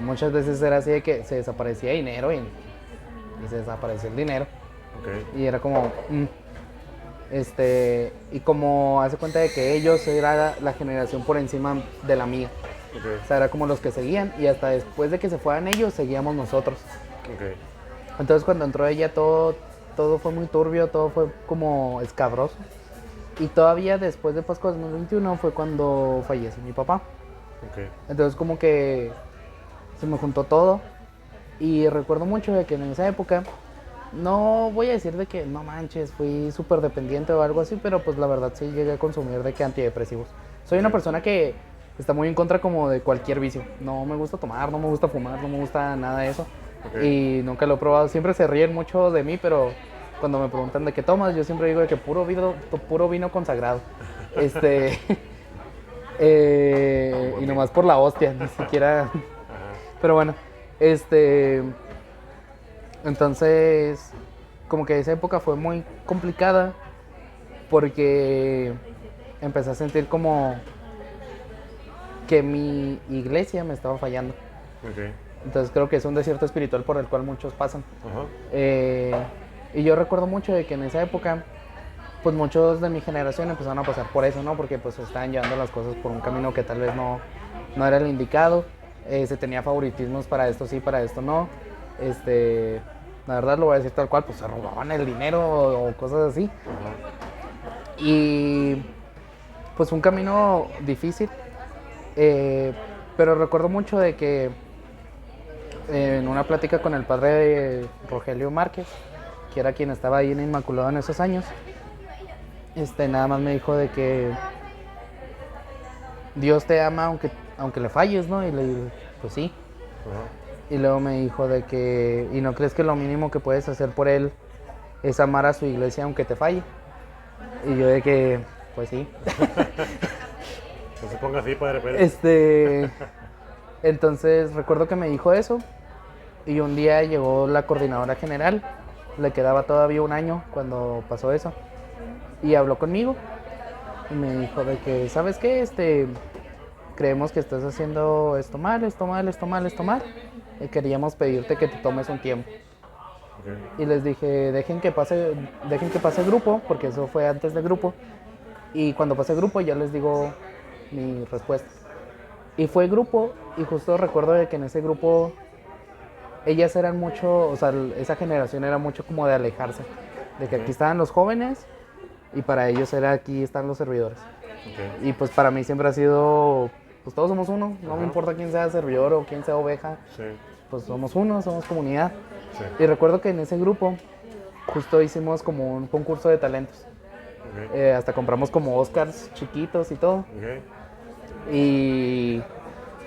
Muchas veces era así de que se desaparecía dinero y se desaparecía el dinero. Okay. Y era como, y como hace cuenta de que ellos era la generación por encima de la mía. Okay. O sea, era como los que seguían y hasta después de que se fueran ellos, seguíamos nosotros. Okay. Entonces cuando entró ella todo fue muy turbio, todo fue como escabroso. Y todavía después de Pascua 2021 fue cuando fallece mi papá. Okay. Entonces como que se me juntó todo y recuerdo mucho de que en esa época, no voy a decir de que no manches, fui súper dependiente o algo así, pero pues la verdad sí llegué a consumir de que antidepresivos. Soy una persona que está muy en contra como de cualquier vicio. No me gusta tomar, no me gusta fumar, no me gusta nada de eso. Okay. Y nunca lo he probado. Siempre se ríen mucho de mí, pero cuando me preguntan de qué tomas, yo siempre digo de que puro vino consagrado. Y nomás por la hostia, ni siquiera... Pero bueno, entonces, como que esa época fue muy complicada porque empecé a sentir como que mi iglesia me estaba fallando. Okay. Entonces creo que es un desierto espiritual por el cual muchos pasan. Y yo recuerdo mucho de que en esa época, pues muchos de mi generación empezaron a pasar por eso, ¿no? Porque pues estaban llevando las cosas por un camino que tal vez no era el indicado. Se tenía favoritismos para esto sí, para esto no. La verdad lo voy a decir tal cual, pues se robaban el dinero o cosas así. Y pues fue un camino difícil. Pero recuerdo mucho de que en una plática con el padre de Rogelio Márquez, que era quien estaba ahí en Inmaculado en esos años, nada más me dijo de que Dios te ama aunque le falles, ¿no? Y le digo, pues sí. Y luego me dijo de que, ¿y no crees que lo mínimo que puedes hacer por él es amar a su iglesia aunque te falle? Y yo de que, pues sí. No se ponga así, padre Pérez. Entonces recuerdo que me dijo eso y un día llegó la coordinadora general, le quedaba todavía un año cuando pasó eso, y habló conmigo y me dijo de que, ¿sabes qué? Creemos que estás haciendo esto mal, y queríamos pedirte que te tomes un tiempo. Okay. Y les dije, dejen que pase el grupo, porque eso fue antes del grupo, y cuando pase el grupo ya les digo mi respuesta. Y fue grupo, y justo recuerdo de que en ese grupo ellas eran mucho, o sea, esa generación era mucho como de alejarse, de que aquí estaban los jóvenes y para ellos era aquí están los servidores. Okay. Y pues para mí siempre ha sido, pues todos somos uno, no me importa quién sea servidor o quién sea oveja, sí. Pues somos uno, somos comunidad. Sí. Y recuerdo que en ese grupo justo hicimos como un concurso de talentos. Okay. Hasta compramos como Oscars chiquitos y todo. Okay. Y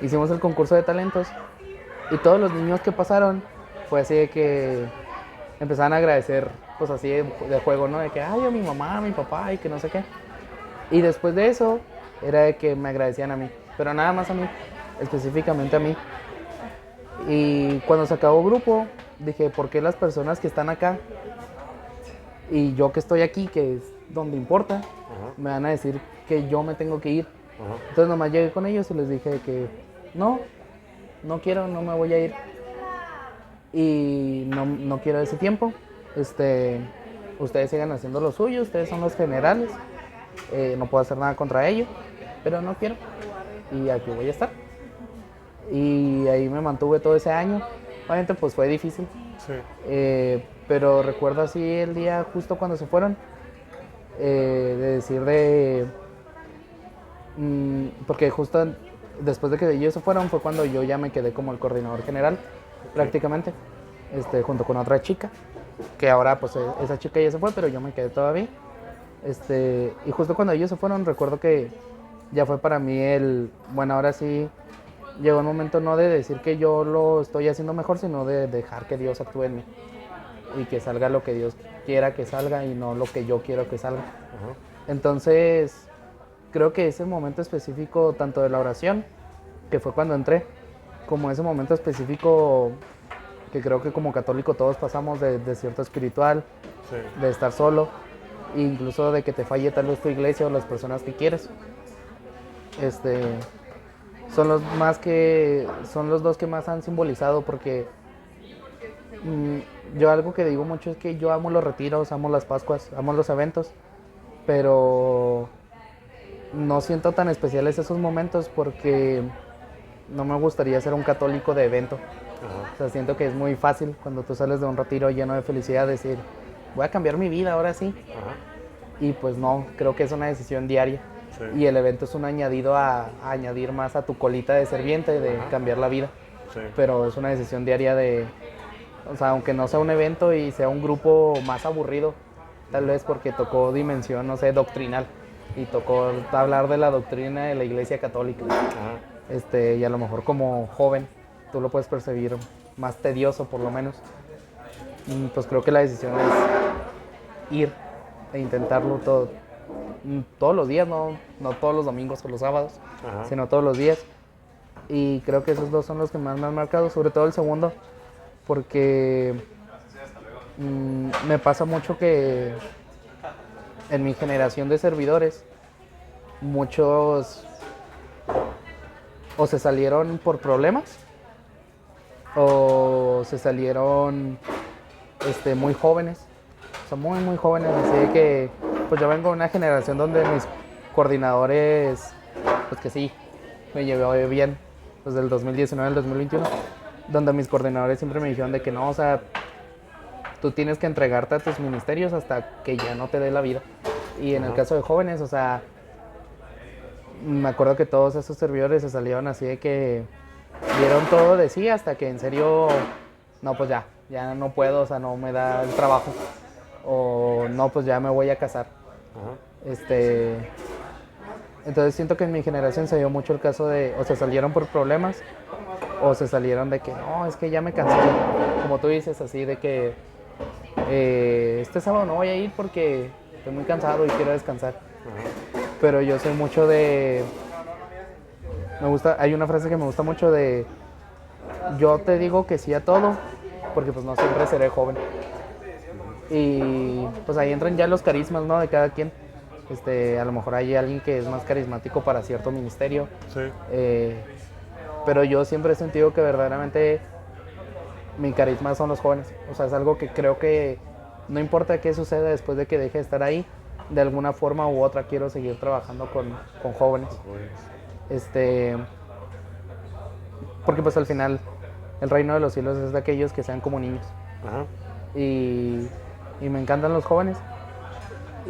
hicimos el concurso de talentos y todos los niños que pasaron fue así de que empezaban a agradecer, pues así de juego, ¿no? De que, ay, a mi mamá, a mi papá y que no sé qué. Y después de eso era de que me agradecían a mí, pero nada más a mí, específicamente a mí. Y cuando se acabó el grupo dije, ¿por qué las personas que están acá y yo que estoy aquí, que es donde importa, me van a decir que yo me tengo que ir? Entonces nomás llegué con ellos y les dije que no quiero, no me voy a ir y no quiero ese tiempo. Ustedes sigan haciendo lo suyo, ustedes son los generales, no puedo hacer nada contra ellos, pero no quiero y aquí voy a estar. Y ahí me mantuve todo ese año. Obviamente pues fue difícil, sí. Pero recuerdo así el día justo cuando se fueron, de decir porque justo después de que ellos se fueron fue cuando yo ya me quedé como el coordinador general, prácticamente, junto con otra chica, que ahora pues esa chica ya se fue, pero yo me quedé todavía. Y justo cuando ellos se fueron recuerdo que ya fue para mí bueno, ahora sí llegó el momento no de decir que yo lo estoy haciendo mejor, sino de dejar que Dios actúe en mí y que salga lo que Dios quiera que salga y no lo que yo quiero que salga. Entonces creo que ese momento específico, tanto de la oración, que fue cuando entré, como ese momento específico que creo que como católico todos pasamos de desierto espiritual, sí. De estar solo, e incluso de que te falle tal vez tu iglesia o las personas que quieres. Son los dos que más han simbolizado, porque yo algo que digo mucho es que yo amo los retiros, amo las Pascuas, amo los eventos, pero no siento tan especiales esos momentos porque no me gustaría ser un católico de evento. O sea, siento que es muy fácil cuando tú sales de un retiro lleno de felicidad decir, voy a cambiar mi vida ahora sí. Y pues no, creo que es una decisión diaria. Sí. Y el evento es un añadido a añadir más a tu colita de serviente, de cambiar la vida. Sí. Pero es una decisión diaria o sea, aunque no sea un evento y sea un grupo más aburrido, tal vez porque tocó dimensión, no sé, doctrinal. Y tocó hablar de la doctrina de la Iglesia Católica. Y a lo mejor como joven tú lo puedes percibir más tedioso por lo menos. Pues creo que la decisión es ir e intentarlo todos los días, no todos los domingos o los sábados, sino todos los días. Y creo que esos dos son los que más me han marcado, sobre todo el segundo, porque me pasa mucho que en mi generación de servidores, muchos o se salieron por problemas o se salieron muy jóvenes, o sea, muy jóvenes, así de que pues yo vengo de una generación donde mis coordinadores, pues que sí, me llevé bien, pues del 2019 al 2021, donde mis coordinadores siempre me dijeron de que no, o sea, tú tienes que entregarte a tus ministerios hasta que ya no te dé la vida. Y en el caso de jóvenes, o sea, me acuerdo que todos esos servidores se salieron así de que dieron todo de sí hasta que en serio, no, pues ya no puedo, o sea, no me da el trabajo. O no, pues ya me voy a casar. Entonces siento que en mi generación se dio mucho el caso de, o se salieron por problemas, o se salieron de que, no, es que ya me cansé. Como tú dices, así de que este sábado no voy a ir porque estoy muy cansado y quiero descansar. Pero yo soy mucho de, hay una frase que me gusta mucho de, yo te digo que sí a todo, porque pues no siempre seré joven. Y pues ahí entran ya los carismas, ¿no? De cada quien. A lo mejor hay alguien que es más carismático para cierto ministerio. Sí. Pero yo siempre he sentido que verdaderamente mi carisma son los jóvenes. O sea, es algo que creo que no importa qué suceda después de que deje de estar ahí, de alguna forma u otra quiero seguir trabajando con jóvenes. Porque pues al final el reino de los cielos es de aquellos que sean como niños. Ajá. Y me encantan los jóvenes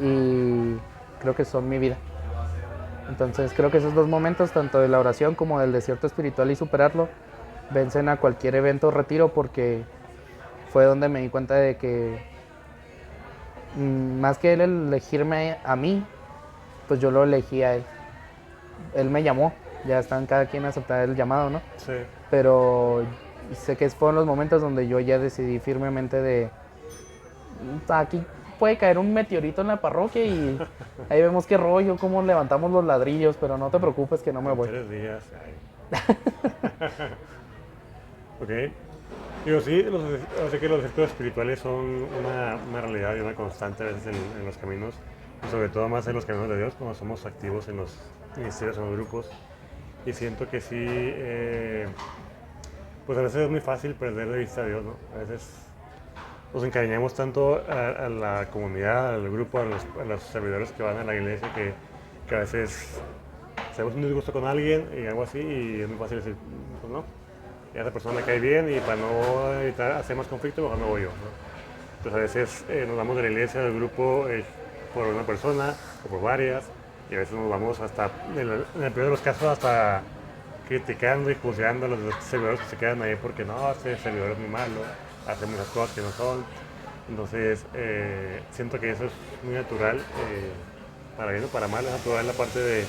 y creo que son mi vida. Entonces creo que esos dos momentos, tanto de la oración como del desierto espiritual y superarlo, vencen a cualquier evento o retiro, porque fue donde me di cuenta de que más que él elegirme a mí, pues yo lo elegí a él. Él me llamó, ya están cada quien a aceptar el llamado, ¿no? Sí. Pero sé que fueron los momentos donde yo ya decidí firmemente de, aquí puede caer un meteorito en la parroquia y ahí vemos qué rollo, cómo levantamos los ladrillos, pero no te preocupes que no me voy. 3 días. Ok. Digo, sí, así que los círculos espirituales son una realidad y una constante a veces en los caminos, y sobre todo más en los caminos de Dios, cuando somos activos en los ministerios, en los grupos. Y siento que sí, pues a veces es muy fácil perder de vista a Dios, ¿no? A veces nos encariñamos tanto a la comunidad, al grupo, a los servidores que van a la iglesia, que a veces tenemos un disgusto con alguien y algo así, y es muy fácil decir, pues no, y a esa persona me cae bien y para no evitar hacer más conflicto, mejor me voy yo, ¿no? Entonces a veces nos vamos de la iglesia, del grupo, por una persona o por varias, y a veces nos vamos hasta, en el peor de los casos, hasta criticando y juzgando a los servidores que se quedan ahí porque no, este servidor es muy malo, hace muchas cosas que no son. Entonces siento que eso es muy natural, para bien o para mal, es natural la parte de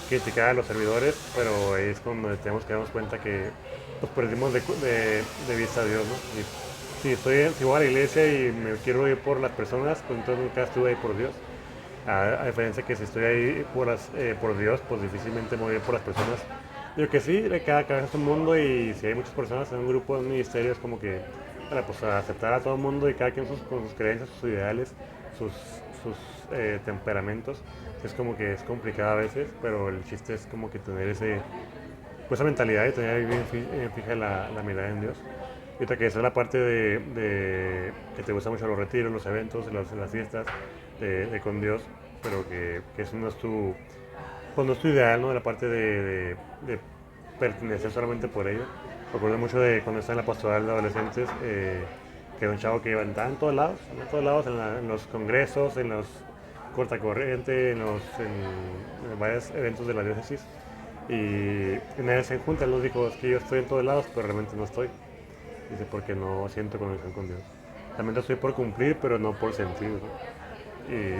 criticar a los servidores, pero ahí es cuando tenemos que darnos cuenta que pues, perdimos de vista a Dios, ¿no? Y si voy a la iglesia y me quiero ir por las personas, pues entonces nunca estuve ahí por Dios. A diferencia que si estoy ahí por Dios, pues difícilmente me voy a ir por las personas. Digo que sí, cada cabeza es un mundo, y si hay muchas personas en un grupo, en un ministerio, es como que para pues, aceptar a todo el mundo y cada quien con sus creencias, sus ideales, sus temperamentos. Es como que es complicado a veces, pero el chiste es como que tener esa mentalidad y tener bien fija la mirada en Dios. Y otra que esa es la parte de que te gustan mucho los retiros, los eventos, las fiestas de con Dios, pero que eso no es no es tu ideal, ¿no? La parte de pertenecer solamente por ello. Me acuerdo mucho de cuando estaba en la pastoral de adolescentes, que era un chavo que iba en todos lados, en los congresos, en los cortacorriente, en varios eventos de la diócesis. Y una vez en junta él nos dijo, es que yo estoy en todos lados, pero realmente no estoy. Dice, porque no siento conexión con Dios. Realmente estoy por cumplir, pero no por sentir, ¿no? Y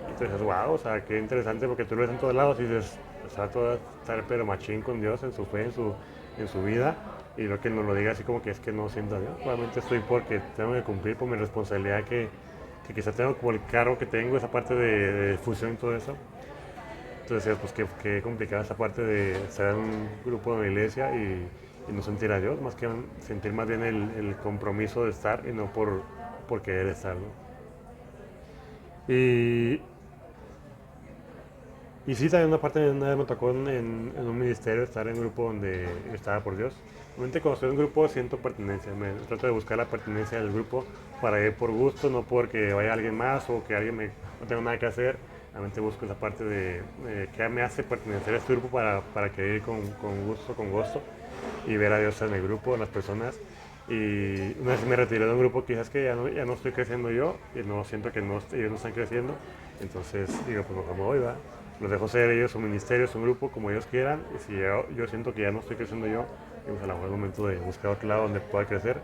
entonces, wow, o sea, qué interesante, porque tú lo ves en todos lados y dices, o sea, todo estar pero machín con Dios en su fe, en su vida, y lo que nos lo diga así como que es que no siento a Dios. Realmente estoy porque tengo que cumplir por mi responsabilidad, que quizá tengo como el cargo que tengo, esa parte de fusión y todo eso. Entonces, pues qué complicada esa parte de estar en un grupo de la iglesia y no sentir a Dios, más que sentir más bien el compromiso de estar y no por querer estar, ¿no? Y sí, también una parte, una vez me tocó en un ministerio estar en un grupo donde estaba por Dios, Realmente cuando estoy en un grupo siento pertenencia, trato de buscar la pertenencia del grupo para ir por gusto, no porque vaya alguien más o que alguien no tenga nada que hacer. Realmente busco esa parte de qué me hace pertenecer a este grupo para que ir con gusto y ver a Dios en el grupo, en las personas. Y una vez me retiré de un grupo, quizás que ya no estoy creciendo yo y no siento que ellos no están creciendo. Entonces digo, pues mejor me voy, ¿va? Los dejo ser ellos, su ministerio, su grupo, como ellos quieran. Y si yo siento que ya no estoy creciendo yo, pues a lo mejor es momento de buscar otro lado donde pueda crecer.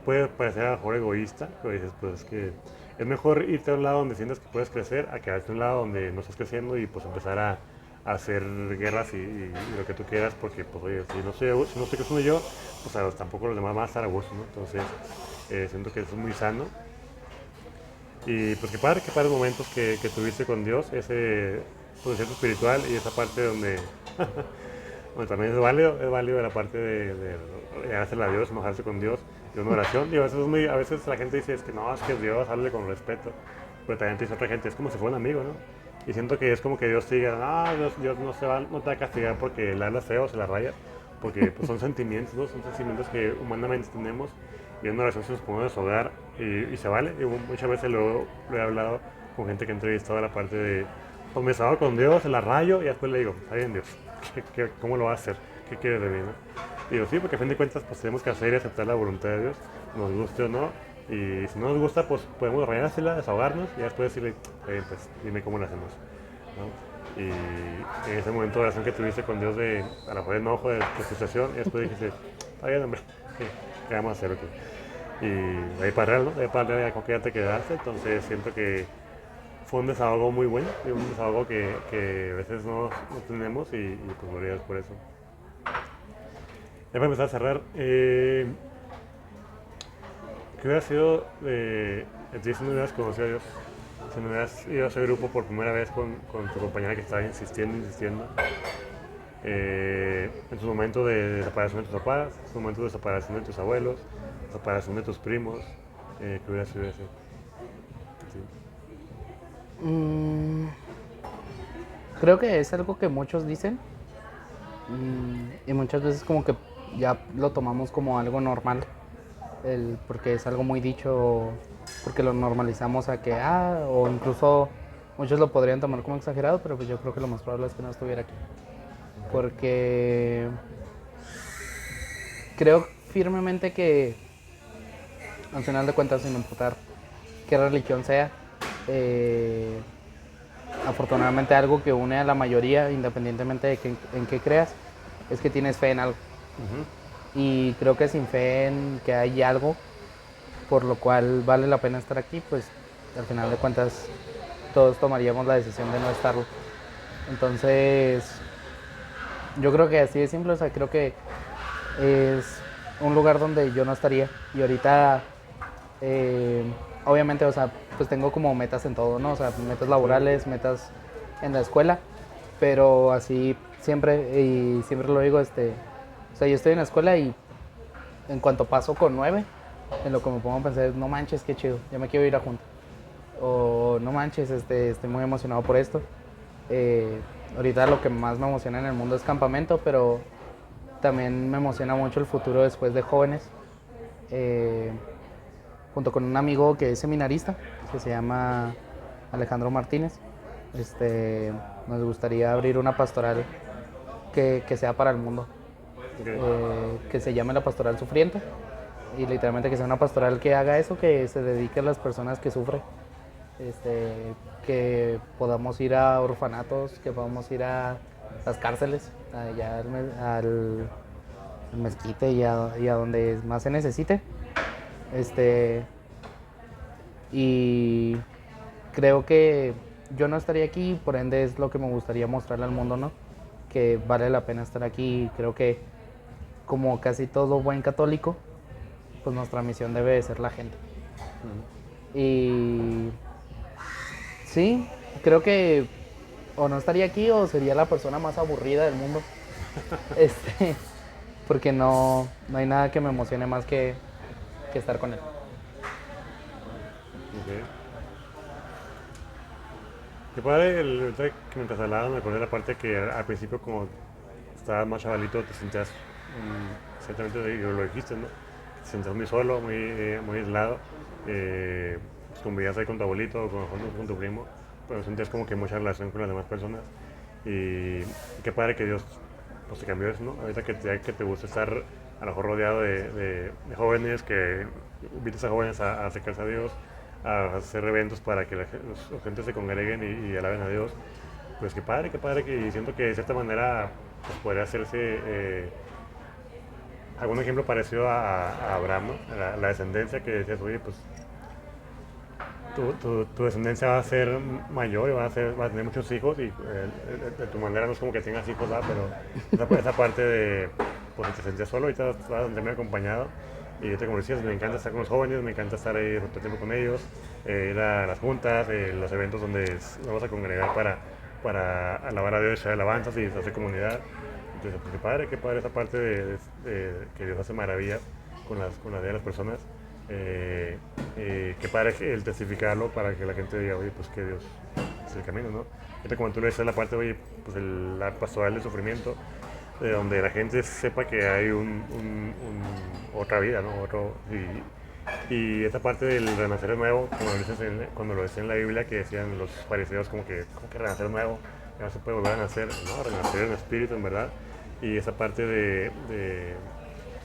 Puede parecer a lo mejor egoísta, pero dices, pues es que es mejor irte a un lado donde sientas que puedes crecer a quedarte a un lado donde no estás creciendo y pues empezar a hacer guerras y lo que tú quieras, porque pues oye, si no estoy creciendo yo, pues tampoco los demás van a estar a gusto, ¿no? Entonces siento que eso es muy sano. Y pues qué padre momentos que tuviste con Dios, ese concierto espiritual y esa parte donde, donde también es válido la parte de hacerle a Dios, enojarse con Dios, de una oración. Y a veces la gente dice, es que no, es que Dios, hazle con respeto, pero también te dice otra gente, es como si fuera un amigo, ¿no? Y siento que es como que Dios te diga, Dios no te va a castigar porque le hablas feo o se la rayas, porque pues, son sentimientos, ¿no? Son sentimientos que humanamente tenemos y en una oración se nos pone a deshogar y se vale. Y muchas veces lo he hablado con gente que he entrevistado a la parte de, pues me desahogo con Dios, se la rayo y después le digo, está bien Dios, ¿cómo lo va a hacer? ¿Qué quieres de mí? ¿No? Y digo, sí, porque a fin de cuentas pues tenemos que hacer y aceptar la voluntad de Dios, nos guste o no. Y si no nos gusta, pues podemos rayársela, desahogarnos y después decirle, pues dime cómo lo hacemos, ¿no? Y en ese momento de oración que tuviste con Dios a lo mejor de enojo, de frustración, y después dijiste, está bien, hombre, ¿qué vamos a hacer? Okay. Y de ahí para real, ¿no? De ahí para real ya con que ya te quedaste, entonces siento que fue un desahogo muy bueno, y un desahogo que a veces no tenemos y pues gloria a Dios por eso. Ya para empezar a cerrar, ¿qué hubiera sido de ti si no hubieras conocido a Dios? Si no hubieras ido a ese grupo por primera vez con tu compañera que estaba insistiendo, en su momento de separación de tus papás, en su momento de separación de tus abuelos, separación de tus primos, ¿qué hubiera sido eso? Sí. Creo que es algo que muchos dicen y muchas veces como que ya lo tomamos como algo normal, porque es algo muy dicho, porque lo normalizamos a que, o incluso muchos lo podrían tomar como exagerado, pero pues yo creo que lo más probable es que no estuviera aquí. Porque creo firmemente que al final de cuentas, sin importar qué religión sea, afortunadamente algo que une a la mayoría, independientemente de en qué creas, es que tienes fe en algo. Y creo que sin fe en que hay algo por lo cual vale la pena estar aquí, pues al final de cuentas todos tomaríamos la decisión de no estarlo. Entonces, yo creo que así de simple, o sea, creo que es un lugar donde yo no estaría. Y ahorita, obviamente, o sea, pues tengo como metas en todo, ¿no? O sea, metas laborales, metas en la escuela, pero así siempre, y siempre lo digo, o sea, yo estoy en la escuela y en cuanto paso con 9, en lo que me pongo a pensar es, no manches, qué chido, ya me quiero ir a junta. O no manches, estoy muy emocionado por esto. Ahorita lo que más me emociona en el mundo es campamento, pero también me emociona mucho el futuro después de jóvenes. Junto con un amigo que es seminarista, que se llama Alejandro Martínez, nos gustaría abrir una pastoral que sea para el mundo. Que se llame la Pastoral Sufriente, y literalmente que sea una pastoral que haga eso, que se dedique a las personas que sufren, que podamos ir a orfanatos, que podamos ir a las cárceles, allá al mezquite y a donde más se necesite, y creo que yo no estaría aquí, por ende es lo que me gustaría mostrarle al mundo, ¿no? Que vale la pena estar aquí. Creo que como casi todo buen católico, pues nuestra misión debe de ser la gente. Y sí, creo que o no estaría aquí o sería la persona más aburrida del mundo. Porque no hay nada que me emocione más que estar con él. Okay. Qué padre, ahorita que mientras hablaba me acordé de la parte que al principio como estabas más chavalito te sentías ciertamente lo dijiste, ¿no? Te sentías muy solo, muy aislado, pues convivías ahí con tu abuelito o con tu primo, pero sentías como que mucha relación con las demás personas y qué padre que Dios pues te cambió eso, ¿no? Ahorita que te gusta estar a lo mejor rodeado de jóvenes, que invitas a jóvenes a acercarse a Dios, a hacer eventos para que la gente se congreguen y alaben a Dios. Pues qué padre que siento que de cierta manera pues, podría hacerse algún ejemplo parecido a Abraham, ¿no? La descendencia que decías, oye, pues tu descendencia va a ser mayor y va a tener muchos hijos y de tu manera no es como que tengas hijos, ¿verdad? Pero esa parte de, pues si te sentías solo, ahorita vas a sentirme acompañado y ahorita como decías, me encanta estar con los jóvenes, me encanta estar ahí todo el tiempo con ellos, ir a las juntas, los eventos donde nos vamos a congregar para alabar a Dios, hacer alabanzas y hacer comunidad. Entonces, pues qué padre esa parte de que Dios hace maravillas con la vida de las personas. Qué padre el testificarlo para que la gente diga, oye, pues que Dios es el camino, ¿no? Ahorita como tú le dices la parte, oye, pues la pastoral del sufrimiento, de donde la gente sepa que hay otra vida, ¿no? Y esa parte del renacer nuevo, cuando lo decía en la Biblia, que decían los fariseos como que renacer nuevo, ya no se puede volver a nacer, ¿no? Renacer en espíritu, en verdad. Y esa parte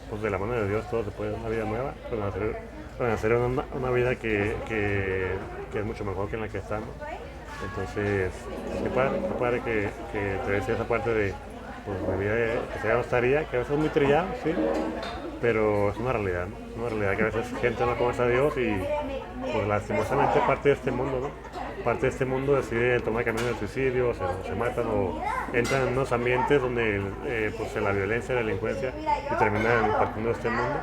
pues de la mano de Dios todo se puede, una vida nueva, renacer una vida que es mucho mejor que en la que estamos. Entonces, qué padre que te decía esa parte de pues, mi vida que ya no estaría, que a veces es muy trillado, sí, pero es una realidad, ¿no? Es una realidad que a veces gente no conoce a Dios y pues lastimosamente parte de este mundo, ¿no? Parte de este mundo decide tomar el camino del suicidio, se matan o entran en unos ambientes donde pues la violencia, la delincuencia y terminan partiendo de este mundo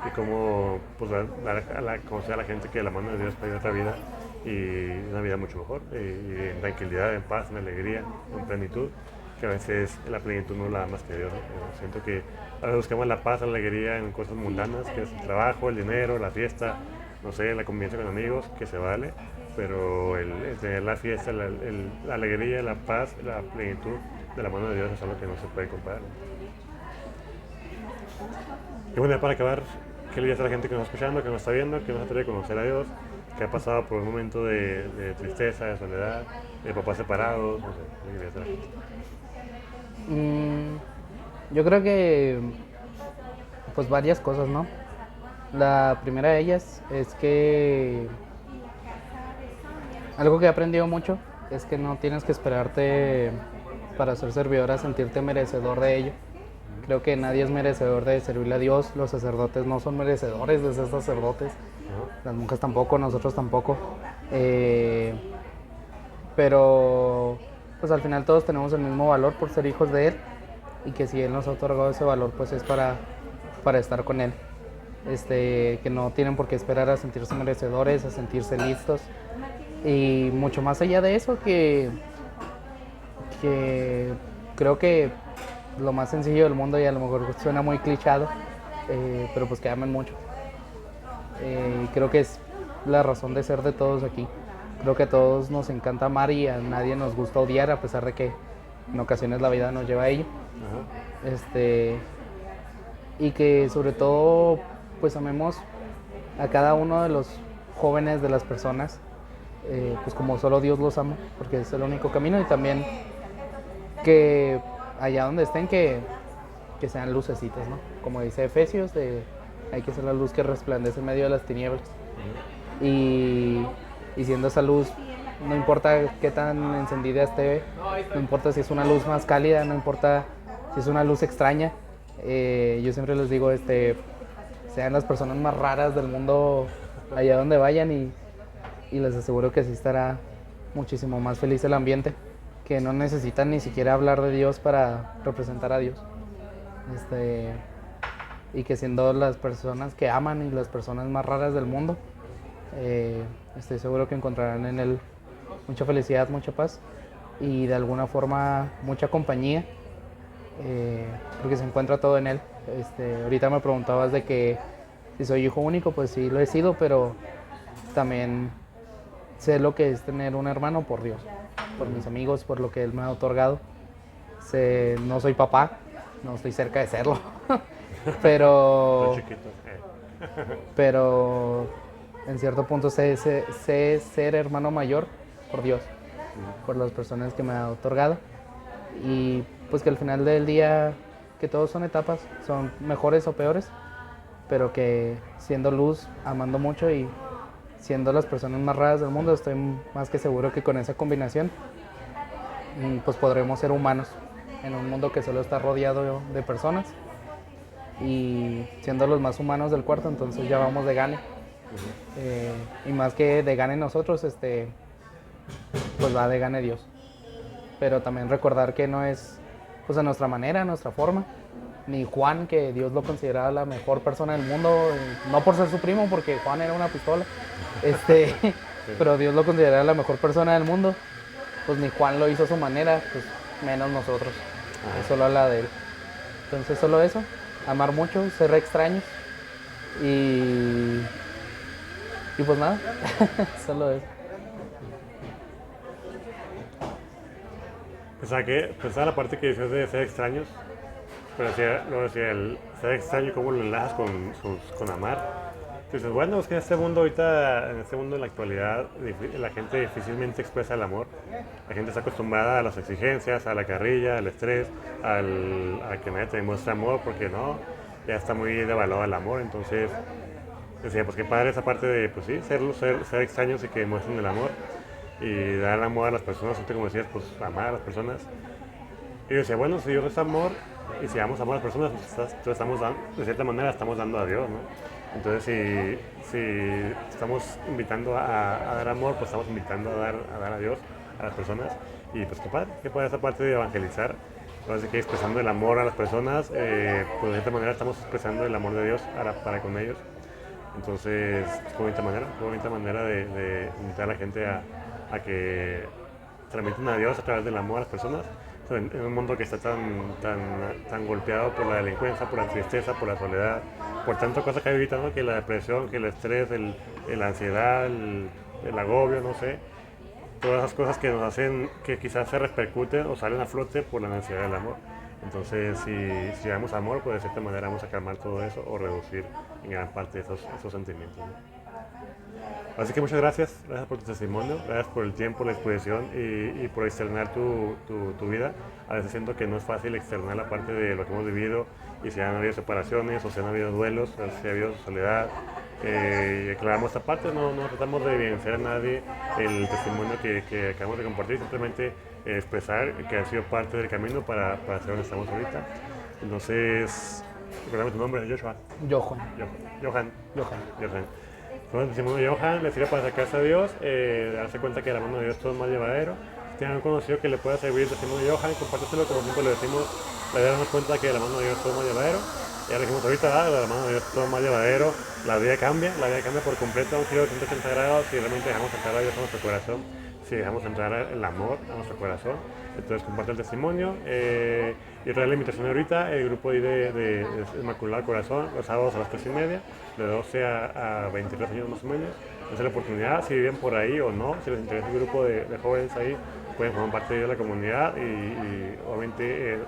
y como pues conocer a la gente que de la mano de Dios puede otra vida y una vida mucho mejor y en tranquilidad, en paz, en alegría, en plenitud, que a veces la plenitud no la da más que Dios, ¿no? Siento que a veces buscamos la paz, la alegría en cosas mundanas, que es el trabajo, el dinero, la fiesta, no sé, la convivencia con amigos, que se vale, pero el tener la fiesta, la alegría, la paz, la plenitud de la mano de Dios es algo que no se puede comparar. Y bueno, para acabar, ¿qué le dirías a la gente que nos está escuchando, que nos está viendo, que nos ha de conocer a Dios, que ha pasado por un momento de tristeza, de soledad, de papás separados? No sé, ¿qué le dirías a la gente? Yo creo que pues varias cosas, ¿no? La primera de ellas es que algo que he aprendido mucho es que no tienes que esperarte para ser servidor a sentirte merecedor de ello. Creo que nadie es merecedor de servirle a Dios. Los sacerdotes no son merecedores de ser sacerdotes. Las monjas tampoco, nosotros tampoco. Pero pues al final todos tenemos el mismo valor por ser hijos de Él. Y que si Él nos ha otorgado ese valor, pues es para estar con Él. Que no tienen por qué esperar a sentirse merecedores, a sentirse listos. Y mucho más allá de eso, que creo que lo más sencillo del mundo, y a lo mejor suena muy clichado, pero pues que amen mucho. Creo que es la razón de ser de todos aquí. Creo que a todos nos encanta amar y a nadie nos gusta odiar, a pesar de que en ocasiones la vida nos lleva a ello. Y que sobre todo pues amemos a cada uno de los jóvenes, de las personas, pues como solo Dios los ama, porque es el único camino. Y también que allá donde estén que sean lucecitas, ¿no? Como dice Efesios, hay que ser la luz que resplandece en medio de las tinieblas. Y siendo esa luz, no importa qué tan encendida esté, no importa si es una luz más cálida, no importa si es una luz extraña. Yo siempre les digo, sean las personas más raras del mundo allá donde vayan y les aseguro que así estará muchísimo más feliz el ambiente, que no necesitan ni siquiera hablar de Dios para representar a Dios. Y que siendo las personas que aman y las personas más raras del mundo, estoy seguro que encontrarán en Él mucha felicidad, mucha paz y de alguna forma mucha compañía, porque se encuentra todo en Él. Ahorita me preguntabas de que si soy hijo único, pues sí lo he sido, pero también sé lo que es tener un hermano por Dios, por mis amigos, por lo que Él me ha otorgado. No soy papá, no estoy cerca de serlo. pero, Soy chiquito. pero en cierto punto sé ser hermano mayor por Dios, por las personas que me ha otorgado. Y pues que al final del día, que todos son etapas, son mejores o peores, pero que siendo luz, amando mucho y siendo las personas más raras del mundo, estoy más que seguro que con esa combinación pues podremos ser humanos en un mundo que solo está rodeado de personas y siendo los más humanos del cuarto, entonces ya vamos de gane. Y más que de gane nosotros, pues va de gane Dios. Pero también recordar que no es pues a nuestra manera, a nuestra forma. Ni Juan, que Dios lo consideraba la mejor persona del mundo, no por ser su primo, porque Juan era una pistola, pero Dios lo consideraba la mejor persona del mundo. Pues ni Juan lo hizo a su manera, pues menos nosotros. Solo habla de él. Entonces solo eso, amar mucho, ser extraños y pues nada, solo eso. Pensaba la parte que decías de ser extraños, pero luego decía el ser extraño, cómo lo enlazas con amar. Entonces, bueno, es que en este mundo ahorita, en este mundo de la actualidad, la gente difícilmente expresa el amor. La gente está acostumbrada a las exigencias, a la carrilla, al estrés, a que nadie te demuestre amor, porque no, ya está muy devaluado el amor. Entonces, decía, pues qué padre esa parte de, pues sí, ser extraños y que demuestren el amor y dar amor a las personas, como decías, pues amar a las personas. Y yo decía, bueno, si Dios es amor y si damos amor a las personas, pues estamos dando, de cierta manera estamos dando a Dios, ¿no? Entonces, si estamos invitando a dar amor, pues estamos invitando a dar a Dios a las personas. Y pues qué padre esa parte de evangelizar. Así que expresando el amor a las personas, pues de cierta manera estamos expresando el amor de Dios para con ellos. Entonces, qué bonita manera de invitar a la gente a que transmitan a Dios a través del amor a las personas. En un mundo que está tan golpeado por la delincuencia, por la tristeza, por la soledad, por tantas cosas que hay ahorita, ¿no? Que la depresión, que el estrés, la ansiedad, el agobio, no sé, todas esas cosas que nos hacen que quizás se repercuten o salen a flote por la necesidad del amor. Entonces, si damos amor, pues de cierta manera vamos a calmar todo eso o reducir en gran parte esos sentimientos, ¿no? Así que muchas gracias por tu testimonio, gracias por el tiempo, la disposición y por externar tu vida. A veces siento que no es fácil externar la parte de lo que hemos vivido y si han habido separaciones o si han habido duelos, o si ha habido soledad. Y aclaramos esta parte, no tratamos de evidenciar a nadie el testimonio que acabamos de compartir, simplemente expresar que ha sido parte del camino para ser donde estamos ahorita. Entonces, recuérdame tu nombre, Joshua. Johan. Bueno, el testimonio de Johan le sirve para acercarse a Dios, darse cuenta que la mano de Dios todo es más llevadero. Si tienen un conocido que le pueda servir el testimonio de Johan, compárteselo, como siempre le decimos, para darnos cuenta que la mano de Dios todo es más llevadero. Ya lo dijimos ahorita, la mano de Dios todo es más llevadero, la vida cambia por completo, a un giro de 180 grados si realmente dejamos entrar a Dios a nuestro corazón, si dejamos entrar el amor a nuestro corazón. Entonces comparte el testimonio y trae la invitación ahorita, el grupo de Inmaculado Corazón, los sábados a las 3:30, de 12 a 23 años más o menos. Esa es la oportunidad, si viven por ahí o no, si les interesa el grupo de jóvenes ahí, pueden formar parte de la comunidad y obviamente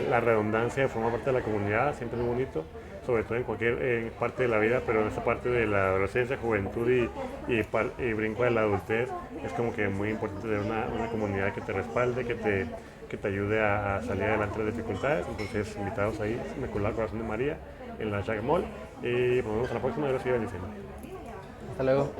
la redundancia de formar parte de la comunidad siempre es muy bonito, sobre todo en cualquier parte de la vida, pero en esta parte de la adolescencia, juventud y brinco de la adultez, es como que muy importante tener una comunidad que te respalde, que te ayude a salir adelante de las dificultades. Entonces, invitados ahí, Inmaculado Corazón de María, en la Jack Mall, y nos vemos a la próxima. Dios siga bendiciendo. Hasta luego.